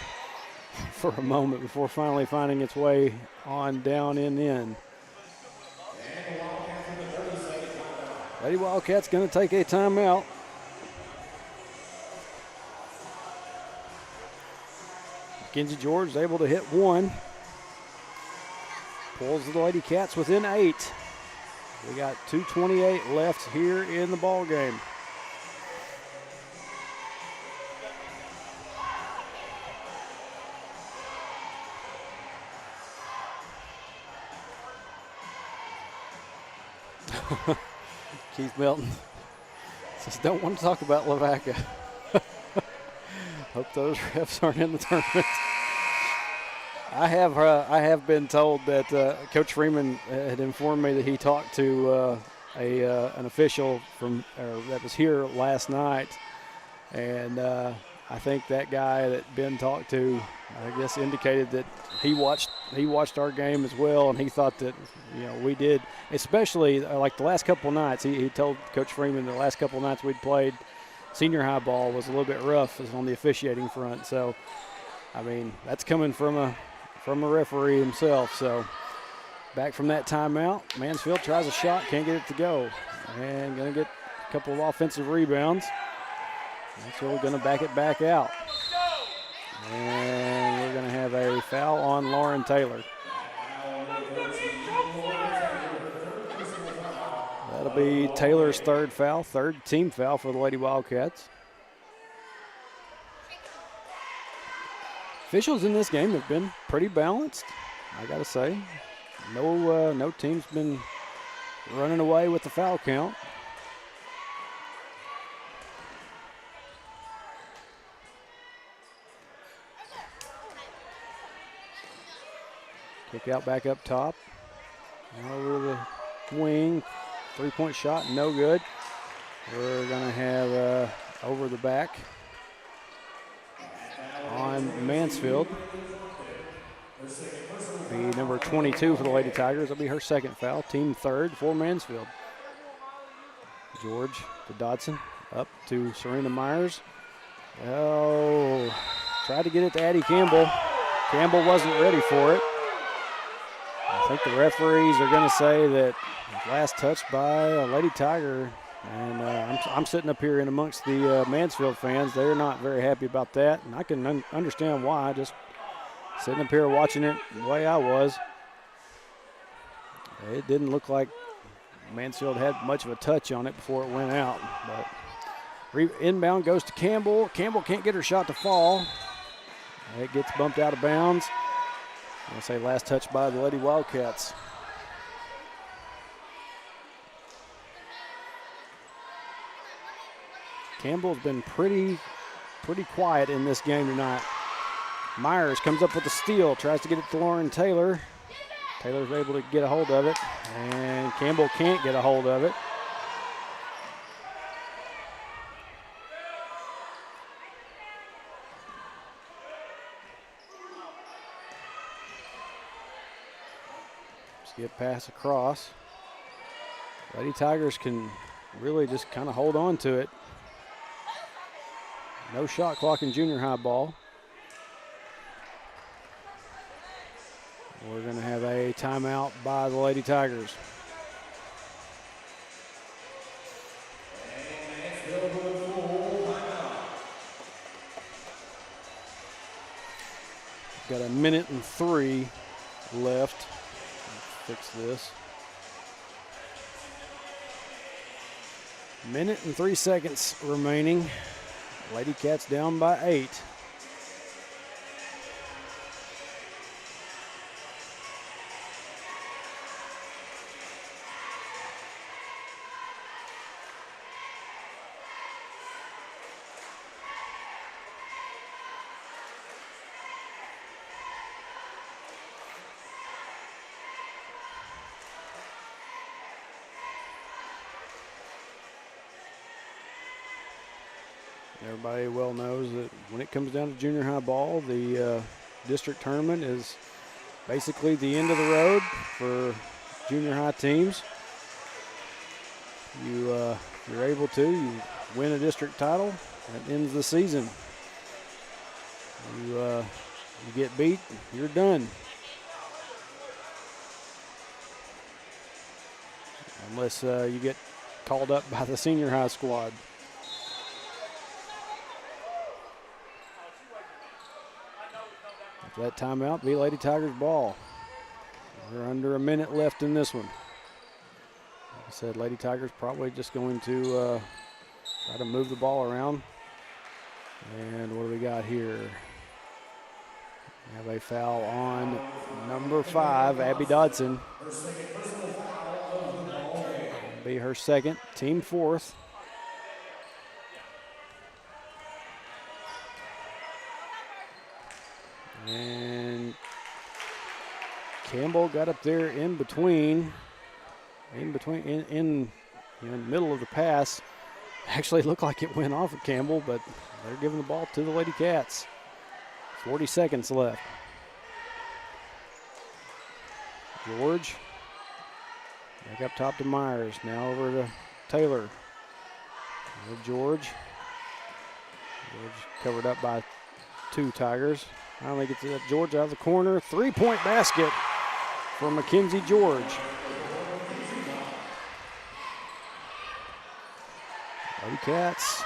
a moment before finally finding its way on down and in. Lady Wildcats going to take a timeout. Mackenzie George is able to hit one. Pulls the Lady Cats within 8. We got 2:28 left here in the ball game. Keith Milton says, don't want to talk about Lavaca. Hope those refs aren't in the tournament. I have been told that Coach Freeman had informed me that he talked to an official that was here last night, and I think that guy that Ben talked to, I guess, indicated that he watched our game as well, and he thought that we did, especially like the last couple of nights. He told Coach Freeman the last couple of nights we'd played senior high ball was a little bit rough on the officiating front. So, I mean, that's coming from a referee himself. So, back from that timeout, Mansfield tries a shot, can't get it to go, and going to get a couple of offensive rebounds. So we're going to back it back out. And we're going to have a foul on Lauren Taylor. That'll be Taylor's third foul, third team foul for the Lady Wildcats. Officials in this game have been pretty balanced, I got to say. No team's been running away with the foul count. Kick out back up top. Over the wing. Three-point shot, no good. We're going to have over the back on Mansfield. Be number 22 for the Lady Tigers. That'll be her second foul. Team third for Mansfield. George to Dodson. Up to Serena Myers. Oh, tried to get it to Addie Campbell. Campbell wasn't ready for it. I think the referees are going to say that last touch by a Lady Tiger. And I'm sitting up here in amongst the Mansfield fans. They're not very happy about that. And I can understand why. Just sitting up here watching it the way I was. It didn't look like Mansfield had much of a touch on it before it went out. But inbound goes to Campbell. Campbell can't get her shot to fall. It gets bumped out of bounds. I'll say last touch by the Lady Wildcats. Campbell's been pretty quiet in this game tonight. Myers comes up with the steal, tries to get it to Lauren Taylor. Taylor's able to get a hold of it, and Campbell can't get a hold of it. Skip pass across. Lady Tigers can really just kind of hold on to it. No shot clock in junior high ball. We're going to have a timeout by the Lady Tigers. Got a minute and 3 left. Fix this. Minute and 3 seconds remaining. Lady Cats down by 8. Everybody well knows that when it comes down to junior high ball, the district tournament is basically the end of the road for junior high teams. You're able to, you win a district title, that ends the season. You get beat, you're done. Unless you get called up by the senior high squad. After that timeout, be Lady Tigers ball. We're under a minute left in this one. Like I said, Lady Tigers probably just going to try to move the ball around. And what do we got here? We have a foul on number 5, Abby Dodson. That'll be her second, team 4th. And Campbell got up there in the middle of the pass. Actually looked like it went off of Campbell, but they're giving the ball to the Lady Cats. 40 seconds left. George back up top to Myers. Now over to Taylor. George covered up by 2 Tigers. Finally gets George out of the corner. 3-point basket for Mackenzie George. Lady Cats.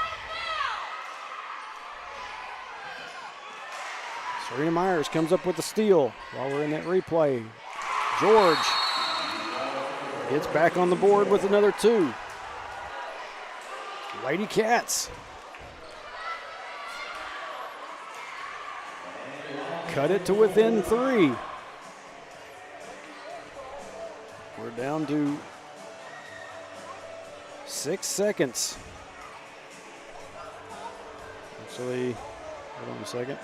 Serena Myers comes up with the steal while we're in that replay. George gets back on the board with another 2. Lady Cats cut it to within 3. We're down to 6 seconds. Actually, hold on a second.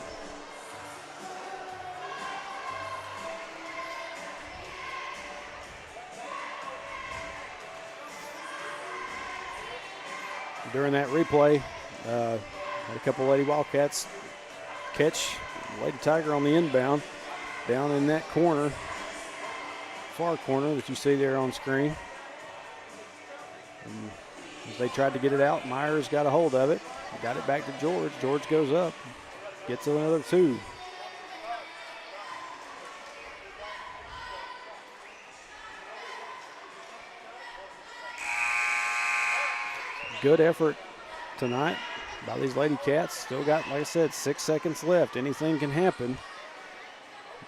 During that replay, had a couple Lady Wildcats catch Lady Tiger on the inbound down in that corner. far corner that you see there on screen. And as they tried to get it out, Myers got a hold of it. Got it back to George. George goes up, gets another 2. Good effort tonight by these Lady Cats. Still got, like I said, 6 seconds left. Anything can happen.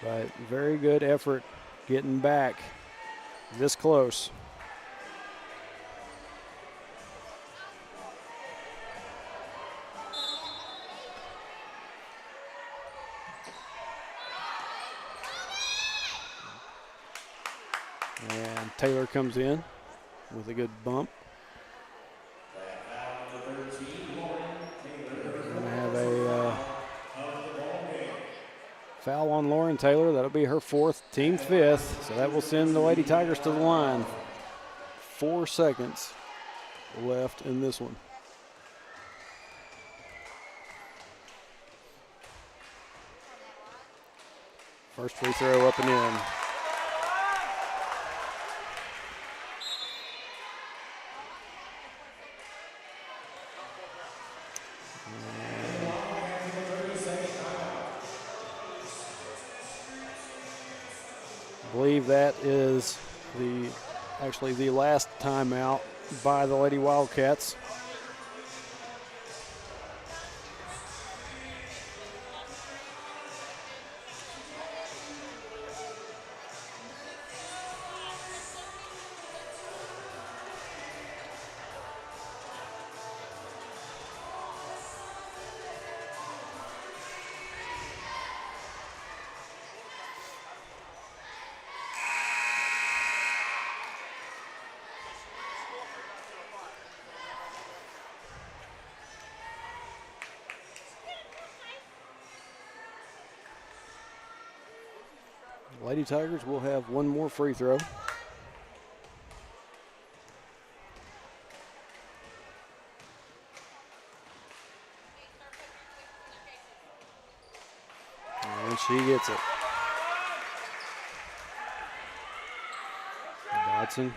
But very good effort getting back this close. And Taylor comes in with a good bump. We're going to have a foul on Lauren Taylor. That'll be her 4th, team 5th. So that will send the Lady Tigers to the line. 4 seconds left in this one. First free throw up and in. I believe that is actually the last timeout by the Lady Wildcats. Lady Tigers will have one more free throw. And she gets it. Dodson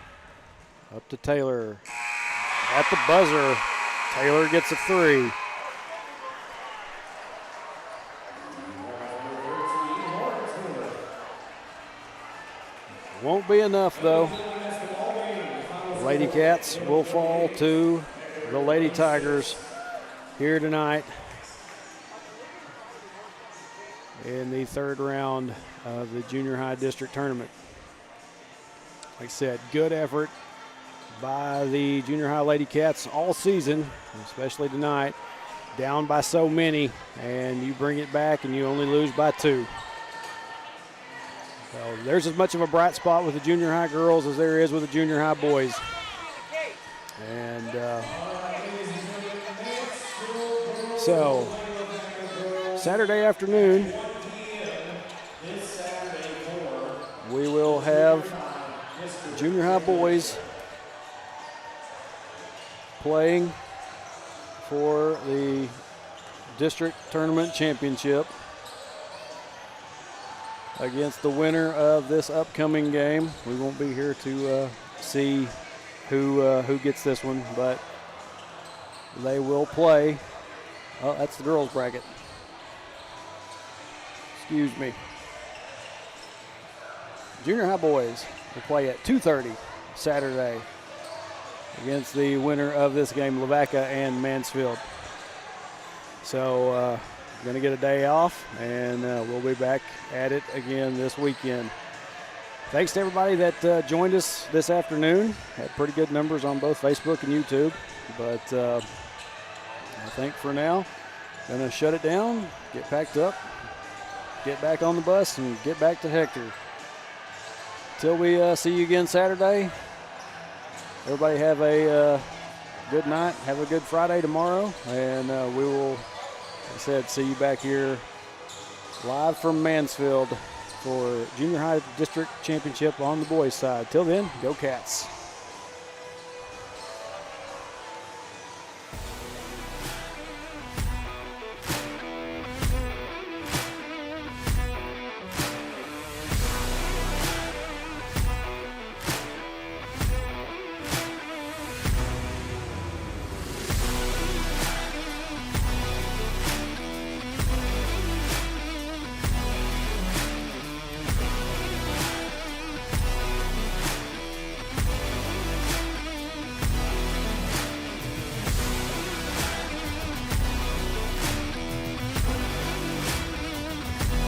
up to Taylor. At the buzzer, Taylor gets a 3. Won't be enough, though. Lady Cats will fall to the Lady Tigers here tonight in the 3rd round of the junior high district tournament. Like I said, good effort by the junior high Lady Cats all season, especially tonight. Down by so many, and you bring it back and you only lose by 2. So there's as much of a bright spot with the junior high girls as there is with the junior high boys. And so Saturday afternoon, we will have junior high boys playing for the district tournament championship against the winner of this upcoming game. We won't be here to see who gets this one, but they will play. Oh, that's the girls' bracket. Excuse me. Junior high boys will play at 2:30 Saturday against the winner of this game, Lavaca and Mansfield. So going to get a day off, and we'll be back at it again this weekend. Thanks to everybody that joined us this afternoon. Had pretty good numbers on both Facebook and YouTube, but I think for now, going to shut it down, get packed up, get back on the bus, and get back to Hector. Till we see you again Saturday, everybody have a good night, have a good Friday tomorrow, and we will, like I said, see you back here live from Mansfield for Junior High District Championship on the boys' side. Till then, go Cats.